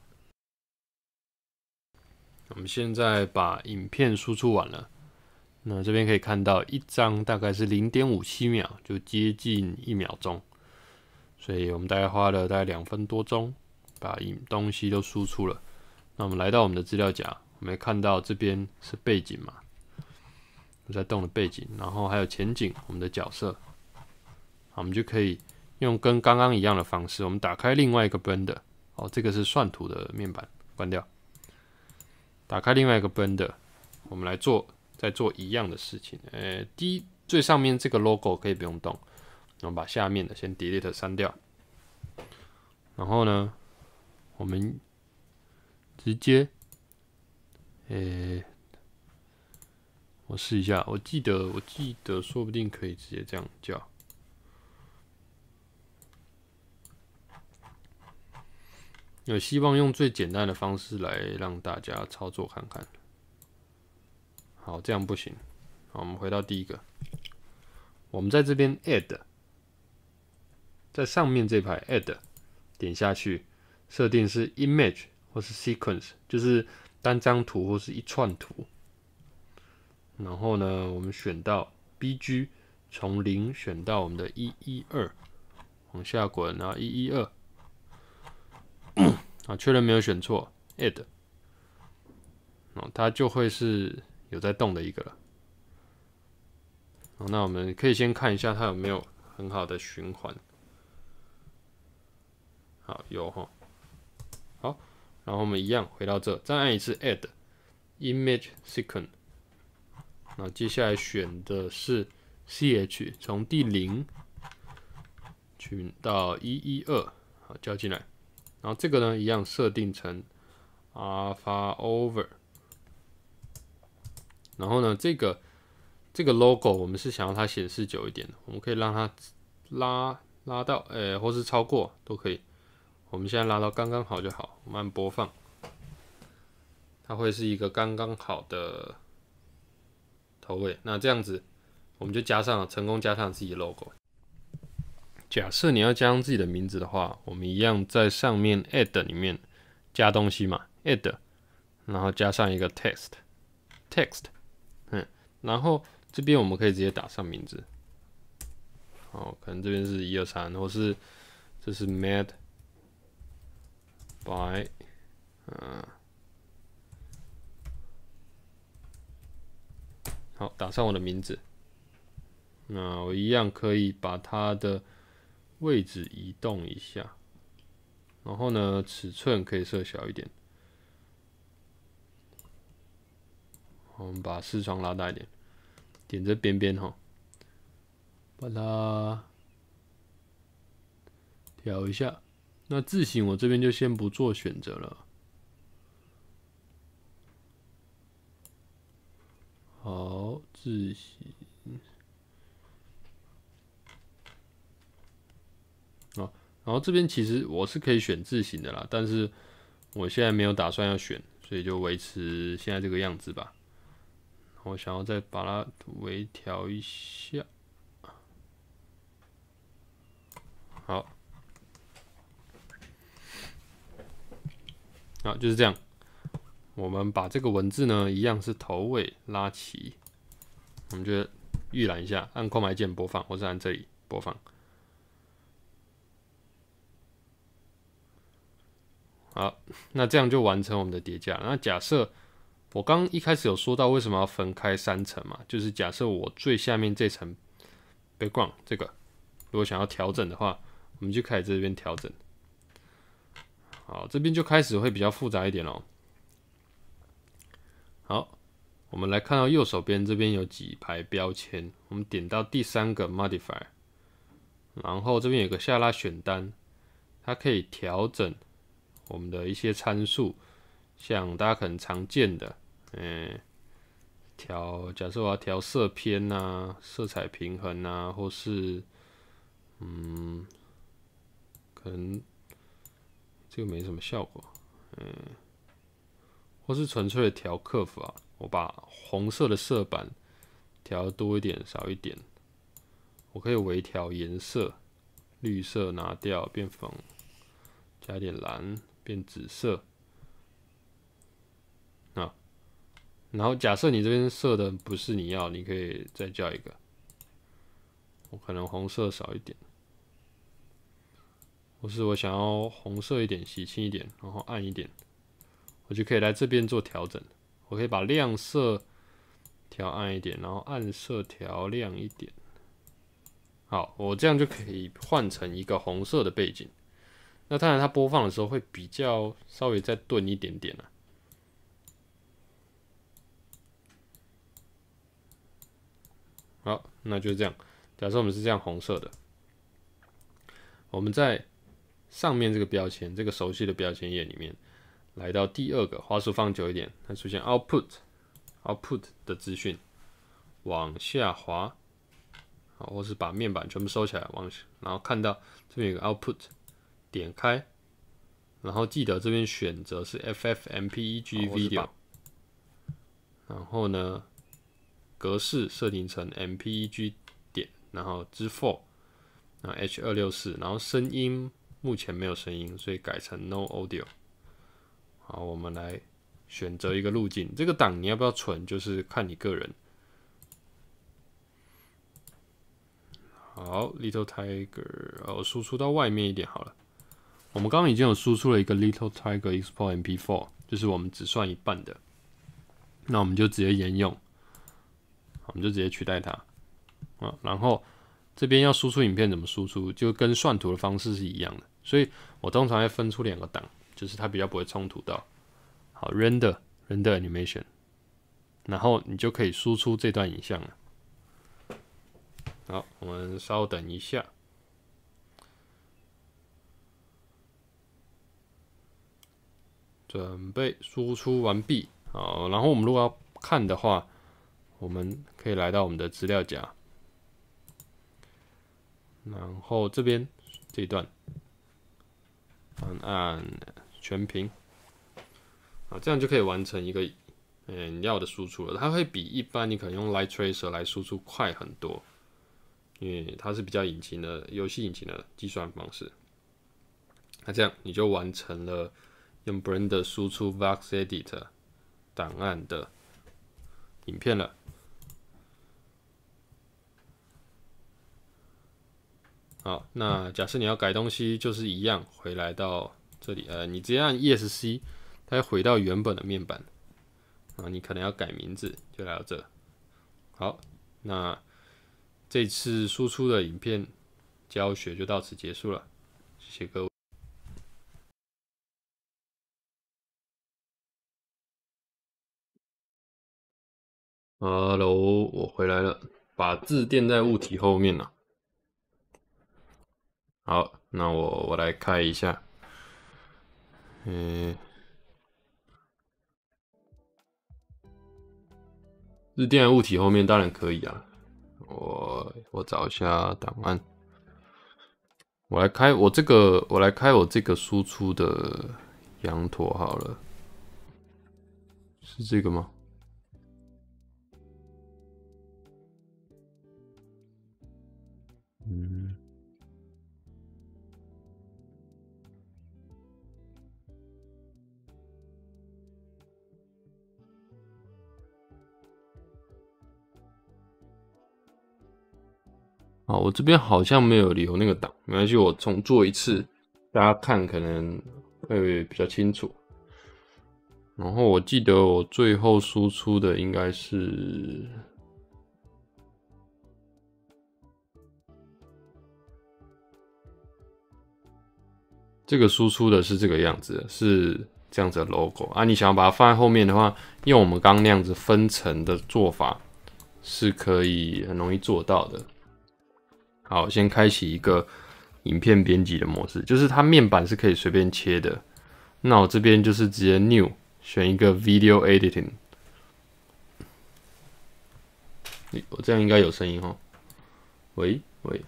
我们现在把影片输出完了。那这边可以看到一张大概是0.57秒，就接近1秒钟。所以我们大概花了大概2分多钟，把东西都输出了。那我们来到我们的资料夹，我们看到这边是背景嘛，我在动的背景，然后还有前景，我们的角色。好，我们就可以用跟刚刚一样的方式，我们打开另外一个 Blender， 哦，这个是算图的面板，关掉。打开另外一个 Blender， 我们来再做一样的事情。最上面这个 logo 可以不用动，我们把下面的先 delete 删掉。然后呢，我们直接，我试一下，我记得说不定可以直接这样叫。有希望用最简单的方式来让大家操作看看。好，这样不行。好，我们回到第一个，我们在这边 add， 在上面这排 add 点下去，设定是 image 或是 sequence， 就是单张图或是一串图。然后呢，我们选到 BG， 从0选到我们的112，往下滚，然后112。啊，确认没有选错 ，add， 它就会是有在动的一个了。好，那我们可以先看一下它有没有很好的循环。好，有齁。好，然后我们一样回到这，再按一次 add image sequence。那接下来选的是 ch， 从第0去到112，好，叫进来。然后这个呢，一样设定成 Alpha Over。然后呢，这个 logo 我们是想要它显示久一点的，我们可以让它拉到或是超过都可以。我们现在拉到刚刚好就好，我们按播放，它会是一个刚刚好的头尾。那这样子，我们就成功加上自己的 logo。假设你要加上自己的名字的话，我们一样在上面 add 里面加东西嘛 ，add， 然后加上一个 text， 然后这边我们可以直接打上名字，好，可能这边是123，或是这是 made by，好，打上我的名字，那我一样可以把它的位置移动一下，然后呢，尺寸可以设小一点。我们把视窗拉大一点，点这边边哈，把它调一下那字型我这边就先不做选择了。好，字型。哦，然后这边其实我是可以选字型的啦，但是我现在没有打算要选，所以就维持现在这个样子吧。我想要再把它微调一下。好，好，就是这样。我们把这个文字呢，一样是头尾拉齐，我们就预览一下，按空白键播放，或是按这里播放。好，那这样就完成我们的叠加。那假设我刚一开始有说到为什么要分开3层嘛，就是假设我最下面这层 background 这个，如果想要调整的话，我们就开始这边调整。好，这边就开始会比较复杂一点咯。好，我们来看到右手边这边有几排标签，我们点到第3个 modifier， 然后这边有个下拉选单，它可以调整我们的一些参数，像大家可能常见的，假设我要调色偏啊、色彩平衡啊，或是可能这个没什么效果，或是纯粹的调 curve 啊，我把红色的色板调多一点、少一点，我可以微调颜色，绿色拿掉变粉，加一点蓝变紫色。啊，然后假设你这边设的不是你要，你可以再叫一个，我可能红色少一点，或是我想要红色一点、喜庆一点，然后暗一点，我就可以来这边做调整。我可以把亮色调暗一点，然后暗色调亮一点。好，我这样就可以换成一个红色的背景。那当然，它播放的时候会比较稍微再钝一点点啊。好，那就这样。假设我们是这样红色的，我们在上面这个标签，这个熟悉的标签页里面，来到第2个，滑鼠放久一点，它出现 output 的资讯，往下滑，好，或是把面板全部收起来，然后看到这边有个 output， 点开，然后记得这边选择是 FFmpeg video， 然后呢，格式设定成 mpeg 点，然后之 for， 然后 H264， 然后声音目前没有声音，所以改成 no audio。好，我们来选择一个路径，这个档你要不要存，就是看你个人。好 ，Little Tiger， 我输出到外面一点好了。我们刚刚已经有输出了一个 Little Tiger Export MP4， 就是我们只算一半的，那我们就直接沿用，我们就直接取代它啊。然后这边要输出影片怎么输出，就跟算图的方式是一样的，所以我通常会分出2个档，就是它比较不会冲突到。好 ，render animation， 然后你就可以输出这段影像了。好，我们稍等一下。准备输出完毕。好，然后我们如果要看的话，我们可以来到我们的资料夹，然后这边这一段按全屏，啊，这样就可以完成一个你要的输出了。它会比一般你可能用 Light Tracer 来输出快很多，因为它是比较游戏引擎的计算方式。那这样你就完成了用 Blender 输出 VoxEdit 档案的影片了。好，那假设你要改东西，就是一样回来到这里，你直接按 ESC， 它会回到原本的面板。啊，你可能要改名字，就来到这。好，那这次输出的影片教学就到此结束了，谢谢各位。Hello，我回来了，把字垫在物体后面了。好，那我来开一下。日电的物体后面当然可以啊。我找一下档案，我来开我这个输出的羊驼好了，是这个吗？嗯。好，我这边好像没有留那个档，没关系，我重做一次，大家看可能会比较清楚。然后我记得我最后输出的应该是这个输出的是这个样子，是这样子的 logo 啊。你想要把它放在后面的话，用我们刚刚那样子分层的做法，是可以很容易做到的。好，先开启一个影片编辑的模式，就是它面板是可以随便切的。那我这边就是直接 New 选一个 Video Editing， 我这样应该有声音齁。喂，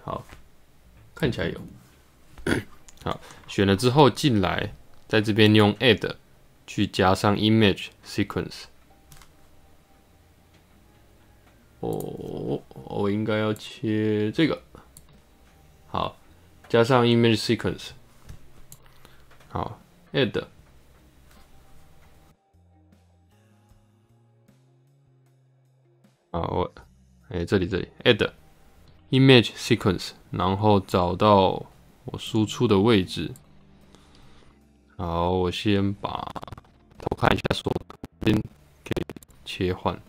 好，看起来有。好，选了之后进来，在这边用 Add 去加上 Image Sequence。我应该要切这个。好，加上 Image Sequence。好 ，Add。好，这里 Add Image Sequence， 然后找到我输出的位置。好，我先把偷看一下说先可以切换。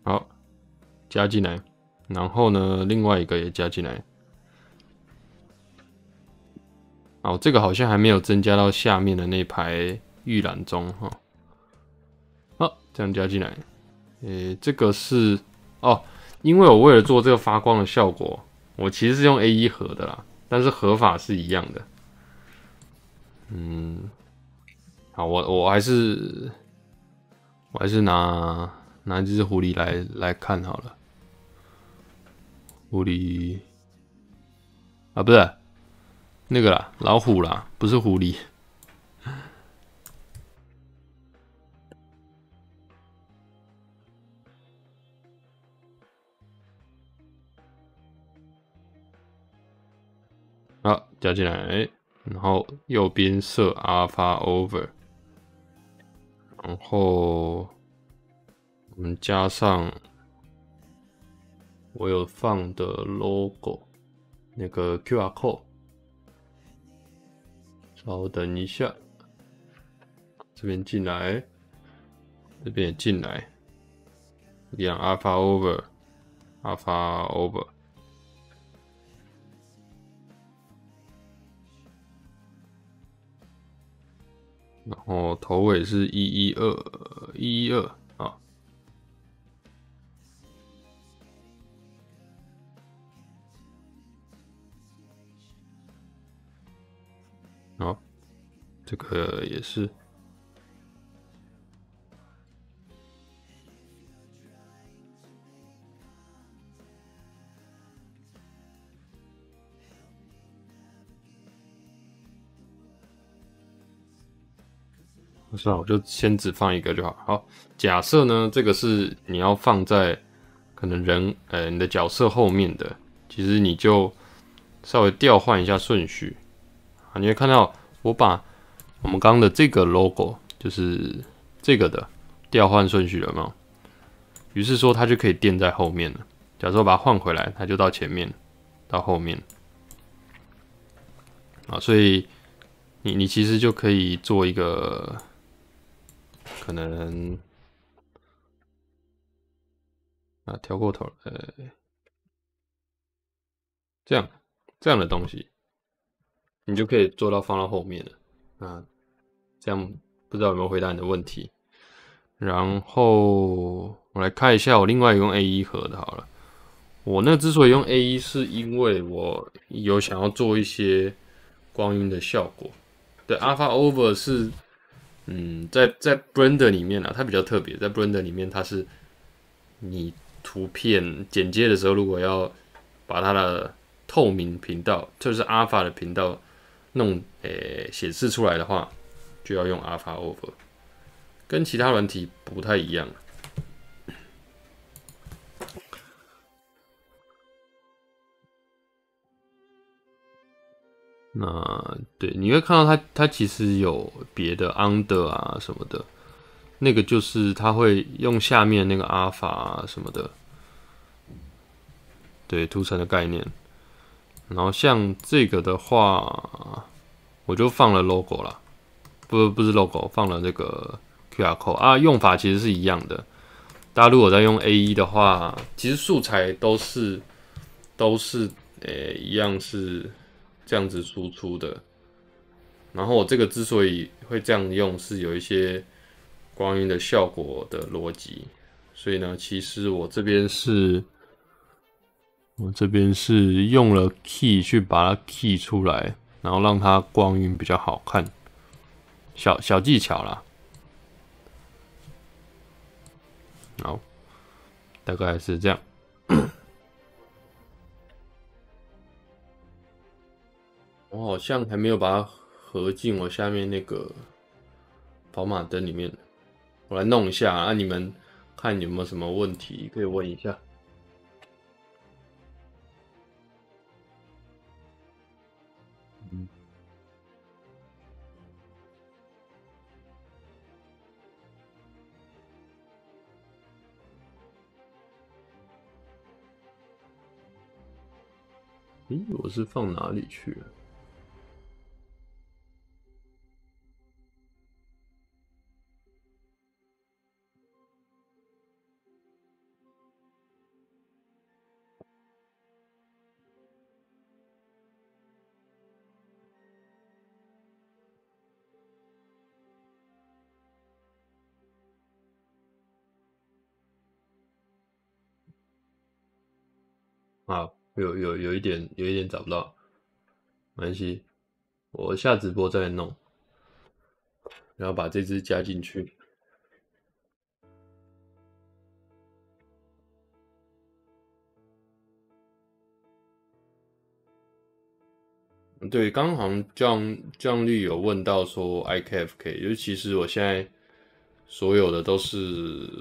好，加进来，然后呢，另外一个也加进来。好，这个好像还没有增加到下面的那排预览中哈。好，这样加进来。这个是哦，因为我为了做这个发光的效果，我其实是用 A1 盒的啦，但是合法是一样的。好，我还是拿这只狐狸来看好了。狐狸啊，不是那个啦，老虎啦，不是狐狸。好，加进来，然后右边设 Alpha Over， 然后我们加上我有放的 logo， 那个 QR code。稍等一下，这边进来，这边也进来，一样 Alpha Over，Alpha Over。然后头尾是112啊。好，这个也是。是啊，我就先只放一个就好。好，假设呢，这个是你要放在可能你的角色后面的，其实你就稍微调换一下顺序啊，你会看到我把我们刚刚的这个 logo， 就是这个的调换顺序了没有？于是说它就可以垫在后面了。假设我把它换回来，它就到前面，到后面啊，所以你其实就可以做一个。可能啊，调过头了，这样的东西，你就可以做到放到后面了啊。这样不知道有没有回答你的问题？然后我来看一下我另外用 A1 盒的好了。我那之所以用 A1，是因为我有想要做一些光晕的效果。对 ，Alpha Over 是在 Blender 里面啊，它比较特别，在 Blender 里面它是你图片剪接的时候，如果要把它的透明频道，就是 Alpha 的频道弄显示出来的话，就要用 Alpha Over， 跟其他软体不太一样。那对，你会看到它其实有别的 under 啊什么的，那个就是它会用下面那个 alpha 啊什么的，对图层的概念。然后像这个的话，我就放了 logo 啦，不是 logo， 放了这个 QR code 啊，用法其实是一样的。大家如果在用 A1 的话，其实素材都是一样是这样子输出的。然后我这个之所以会这样用，是有一些光晕的效果的逻辑。所以呢，其实我这边是用了 key 去把它 key 出来，然后让它光晕比较好看。小技巧啦。好，大概是这样。我好像还没有把它合进我下面那个跑马灯里面，我来弄一下啊，你们看有没有什么问题可以问一下。咦，我是放哪里去了？啊，有一点找不到，没关系，我下直播再弄，然后把这只加进去。对，刚刚好像降率有问到说 IKFK，就是其实我现在所有的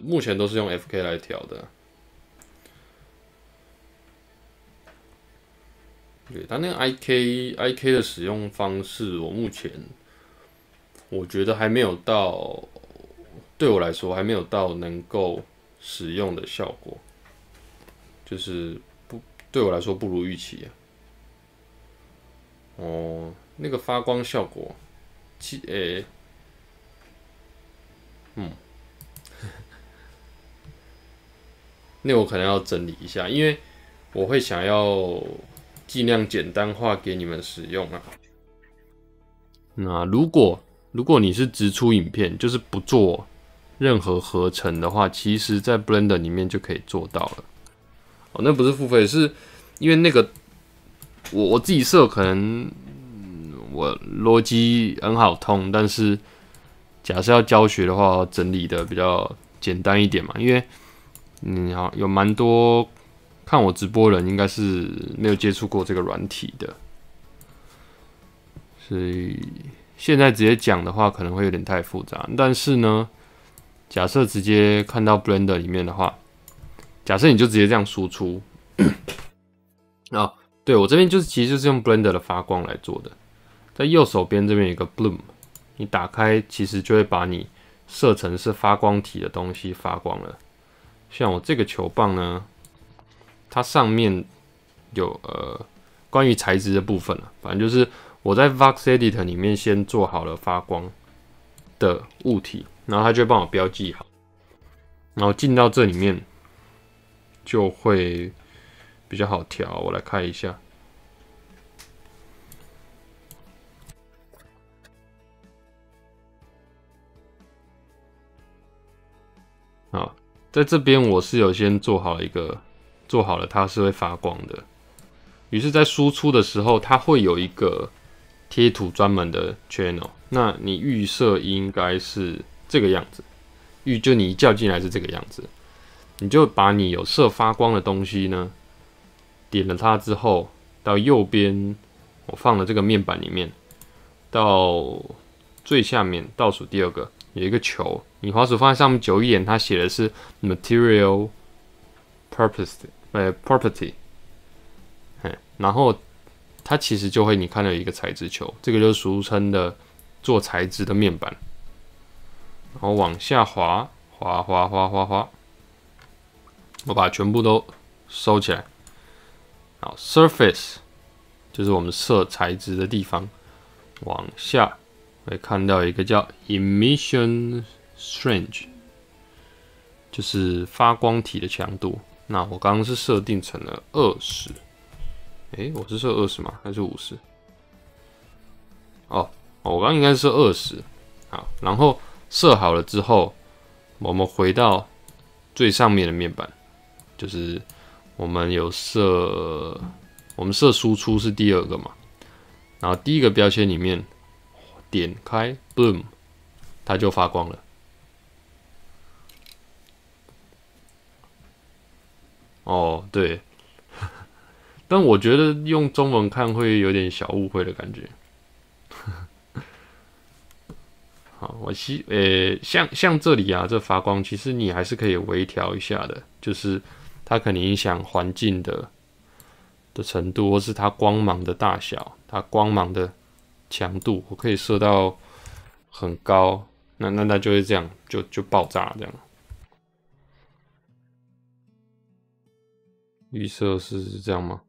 目前都是用 FK 来调的。对，它那个 IK 的使用方式，我觉得还没有到，对我来说还没有到能够使用的效果，就是对我来说不如预期啊。哦，那个发光效果，其诶、那我可能要整理一下，因为我会想要尽量简单化给你们使用啊。那如果你是直出影片，就是不做任何合成的话，其实在 Blender 里面就可以做到了。哦，那不是付费，是因为那个我自己设可能我逻辑很好通，但是假设要教学的话，整理的比较简单一点嘛，因为好有蛮多看我直播的人应该是没有接触过这个软体的，所以现在直接讲的话可能会有点太复杂。但是呢，假设直接看到 Blender 里面的话，假设你就直接这样输出啊，对我这边其实就是用 Blender 的发光来做的，在右手边这边有一个 Bloom， 你打开其实就会把你设成是发光体的东西发光了。像我这个球棒呢，它上面有关于材质的部分了，反正就是我在 Vox Editor 里面先做好了发光的物体，然后它就会帮我标记好，然后进到这里面就会比较好调。我来看一下，啊，在这边我是有先做好了它是会发光的。于是，在输出的时候，它会有一个贴图专门的 channel。那你预设应该是这个样子，就你一叫进来是这个样子，你就把你有设发光的东西呢，点了它之后，到右边我放了这个面板里面，到最下面倒数第2个有一个球，你滑鼠放在上面久一点，它写的是 Material Property。然后它其实就会你看到一个材质球，这个就是俗称的做材质的面板。然后往下滑，我把全部都收起来。好 ，Surface 就是我们设材质的地方。往下会看到一个叫 Emission Strength， 就是发光体的强度。那我刚刚是设定成了20。我是设20吗？还是50？我刚刚应该是设20。好，然后设好了之后，我们回到最上面的面板，就是我们设输出是第2个嘛，然后第1个标签里面点开 Bloom， 它就发光了。对。但我觉得用中文看会有点小误会的感觉。好，像这里啊，这发光其实你还是可以微调一下的，就是它可能影响环境的程度，或是它光芒的大小，它光芒的强度，我可以设到很高，那就会这样，就爆炸这样。预设是这样吗？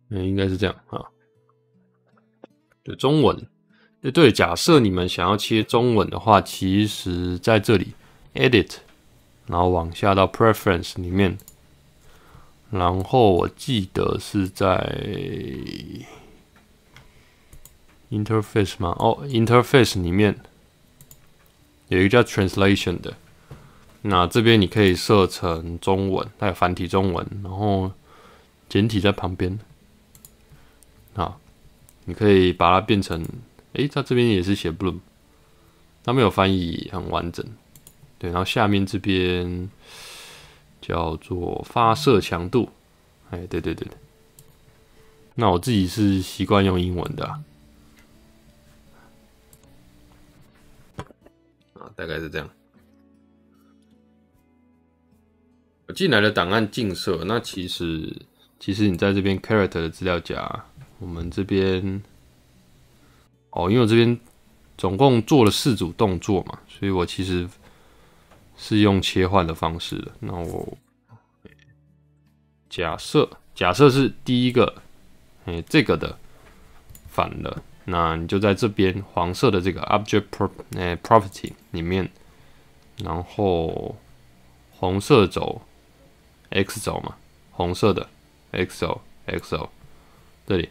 应该是这样啊。对，中文，对，假设你们想要切中文的话，其实在这里 Edit， 然后往下到 Preference 里面，然后我记得是在 Interface 吗？Interface 里面有一个叫 Translation 的，那这边你可以设成中文，它有繁体中文，然后简体在旁边。好，你可以把它变成，它这边也是写 Bloom， 它没有翻译很完整。对，然后下面这边叫做发射强度，对，那我自己是习惯用英文的大概是这样。我进来的档案映射，那其实你在这边 character 的资料夹，我们这边因为我这边总共做了4组动作嘛，所以我其实是用切换的方式的。那我假设是第1个，这个的反了，那你就在这边黄色的这个 Object Property 里面，然后红色轴 X 轴嘛，红色的 X 轴这里，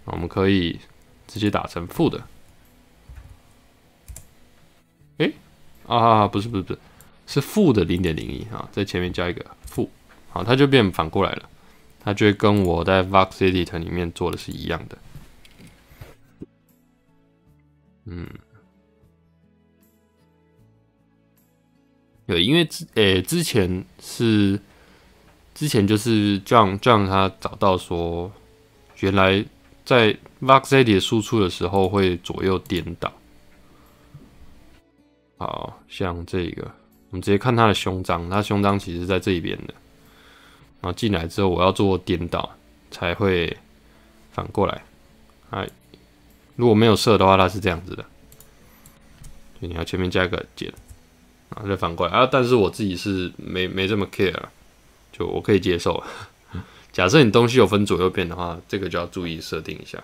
我们可以直接打成负的。不是，是负的0.01啊，在前面加一个负，好，它就变反过来了，它就会跟我在 Vox Editor 里面做的是一样的。对，因为之前就是 John 他找到说，原来在 Vox Editor 输出的时候会左右颠倒。好像这个，我们直接看它的胸章，它胸章其实在这一边的。然后进来之后，我要做颠倒才会反过来。如果没有设的话，它是这样子的，就你要前面加一个减，然后再反过来但是我自己是没这么 care，就我可以接受。假设你东西有分左右边的话，这个就要注意设定一下。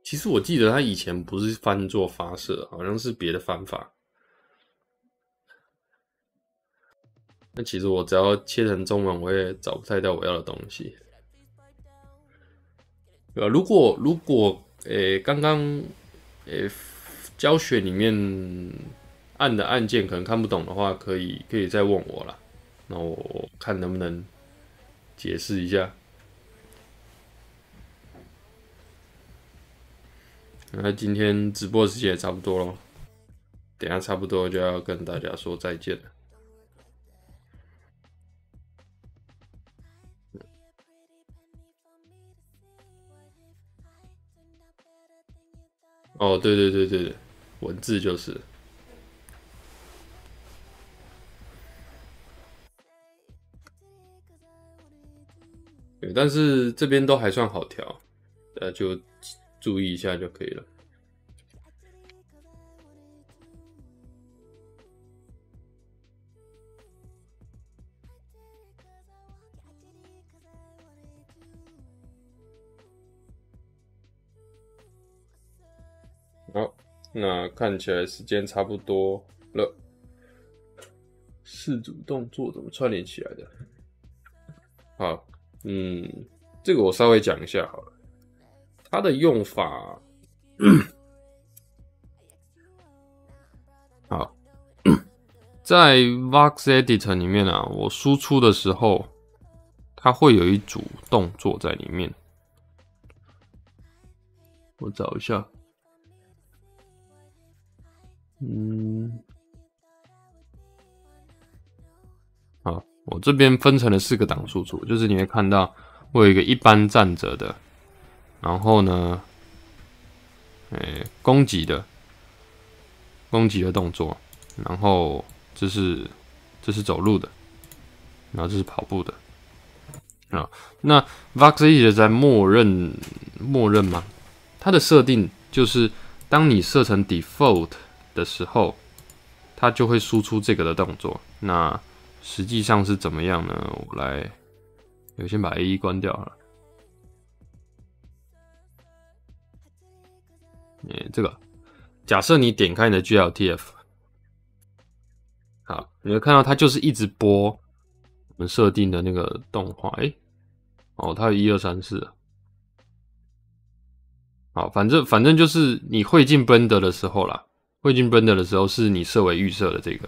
其实我记得它以前不是翻做发射，好像是别的翻法。那其实我只要切成中文，我也找不太到我要的东西。对吧？如果刚刚教学里面按的按键可能看不懂的话，可以再问我啦。那我看能不能解释一下。那今天直播时间也差不多咯，等一下差不多就要跟大家说再见了。哦，对对对对对，文字就是。对，但是这边都还算好调，就注意一下就可以了。好，那看起来时间差不多了。四组动作怎么串联起来的？好，这个我稍微讲一下好了。它的用法，好，在 Vox Editor 里面啊，我输出的时候，它会有一组动作在里面。我找一下，好，我这边分成了4个档输出，就是你会看到我有一个一般站着的，然后呢，攻击的动作，然后这是走路的，然后这是跑步的。啊，那 Vox Editor 在默认吗？它的设定就是当你设成 default 的时候，它就会输出这个的动作。那实际上是怎么样呢？我先把 AE 关掉好了。这个假设你点开你的 GLTF， 好，你会看到它就是一直播我们设定的那个动画。它有1、2、3、4。好，反正就是你汇进 Blender 的时候啦，汇进 Blender 的时候是你设为预设的这个，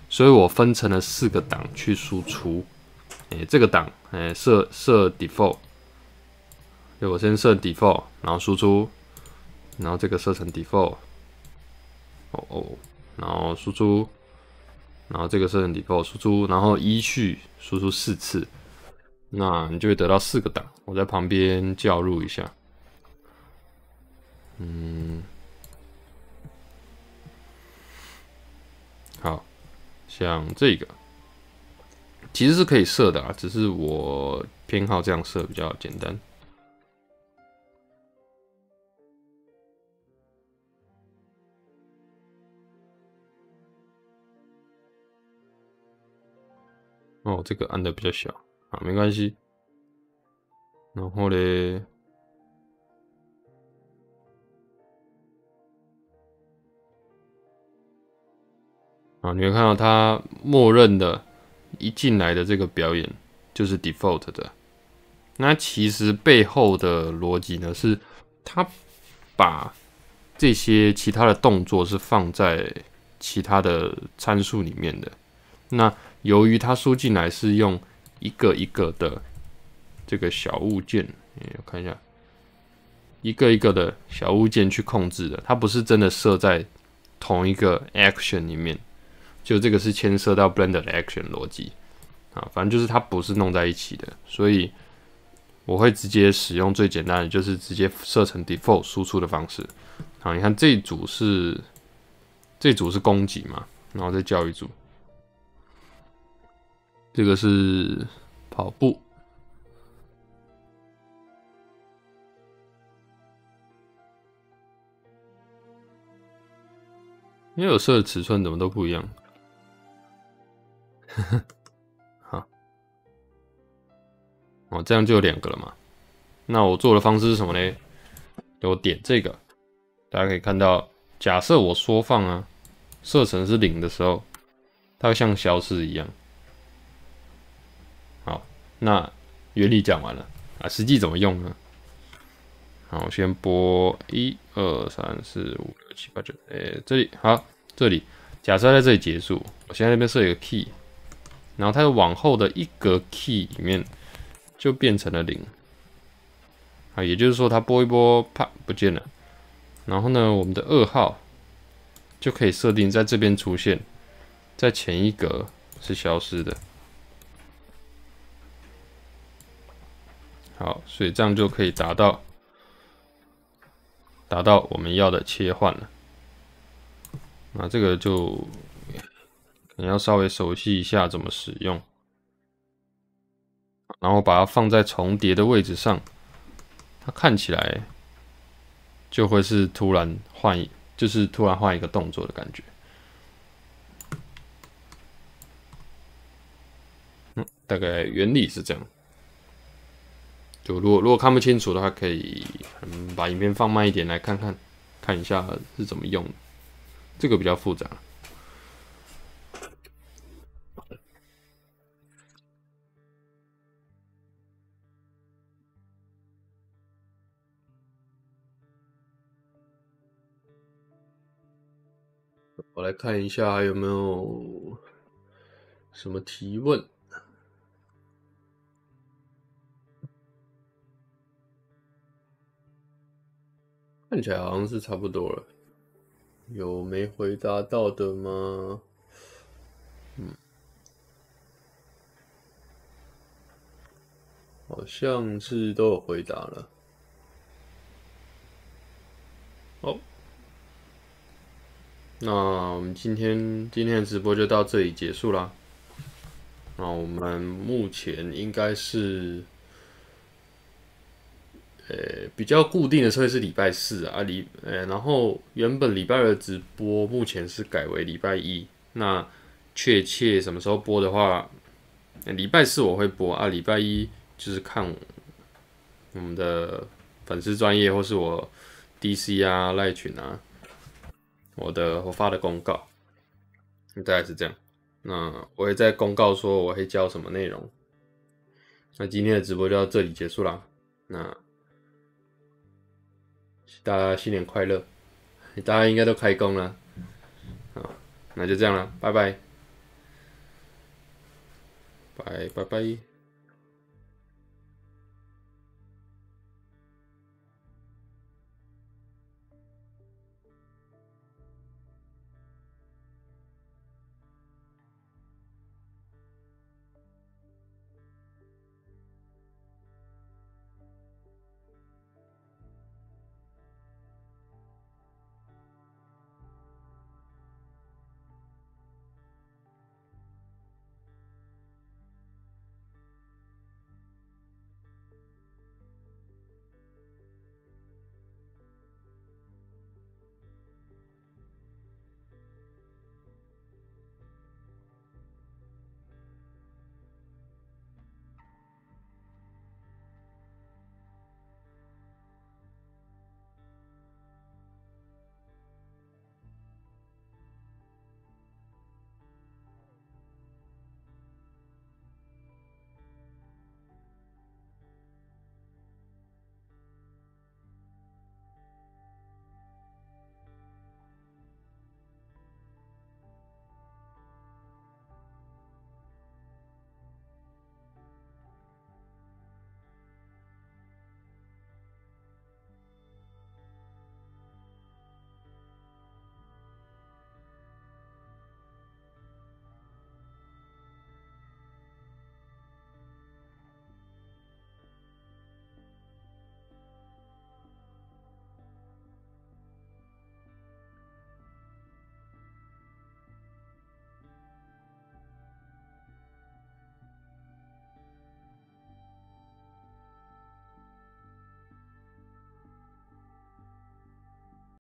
所以我分成了4个档去输出。这个档设 default， 就我先设 default， 然后输出，然后这个设成 default， 然后输出，然后这个设成 default 输出，然后依序输出4次，那你就会得到4个档。我在旁边校入一下。好，像这个其实是可以设的啊，只是我偏好这样设比较简单。这个按的比较小，好，没关系。然后嘞，你会看到它默认的一进来的这个表演就是 default 的。那其实背后的逻辑呢，是它把这些其他的动作是放在其他的参数里面的。那由于它输进来是用一个一个的这个小物件，我看一下，一个一个的小物件去控制的，它不是真的设在同一个 action 里面。就这个是牵涉到 Blender 的 action 逻辑啊，反正就是它不是弄在一起的，所以我会直接使用最简单的，就是直接设成 default 输出的方式。好，你看这一组是攻击嘛，然后再叫一组，这个是跑步。因为有设的尺寸怎么都不一样。好，这样就有2个了嘛。那我做的方式是什么呢？我点这个，大家可以看到，假设我缩放啊，设成是0的时候，它会像消失一样。那原理讲完了啊，实际怎么用呢？好，我先拨1、2、3、4、5、6、7、8、9，这里好，这里假设在这里结束，我现在那边设一个 key， 然后它往后的一格 key 里面就变成了0，啊，也就是说它拨一拨，啪不见了。然后呢，我们的2号就可以设定在这边出现，在前一格是消失的。好，所以这样就可以达到我们要的切换了。那这个就可能要稍微熟悉一下怎么使用，然后把它放在重叠的位置上，它看起来就会是突然换一个动作的感觉。大概原理是这样。就如果看不清楚的话，可以把影片放慢一点来看一下是怎么用的。这个比较复杂。我来看一下有没有什么提问。看起来好像是差不多了。有没回答到的吗？好像是都有回答了。好，那我们今天的直播就到这里结束啦。那我们目前应该是，比较固定的会是礼拜4啊，然后原本礼拜2的直播目前是改为礼拜1。那确切什么时候播的话，礼拜4我会播啊，礼拜1就是看我们的粉丝专业或是我 DC 啊、赖群啊，我发的公告，大概是这样。那我会在公告说我会教什么内容。那今天的直播就到这里结束啦。那大家新年快乐！大家应该都开工了。好，那就这样了，拜拜，拜拜。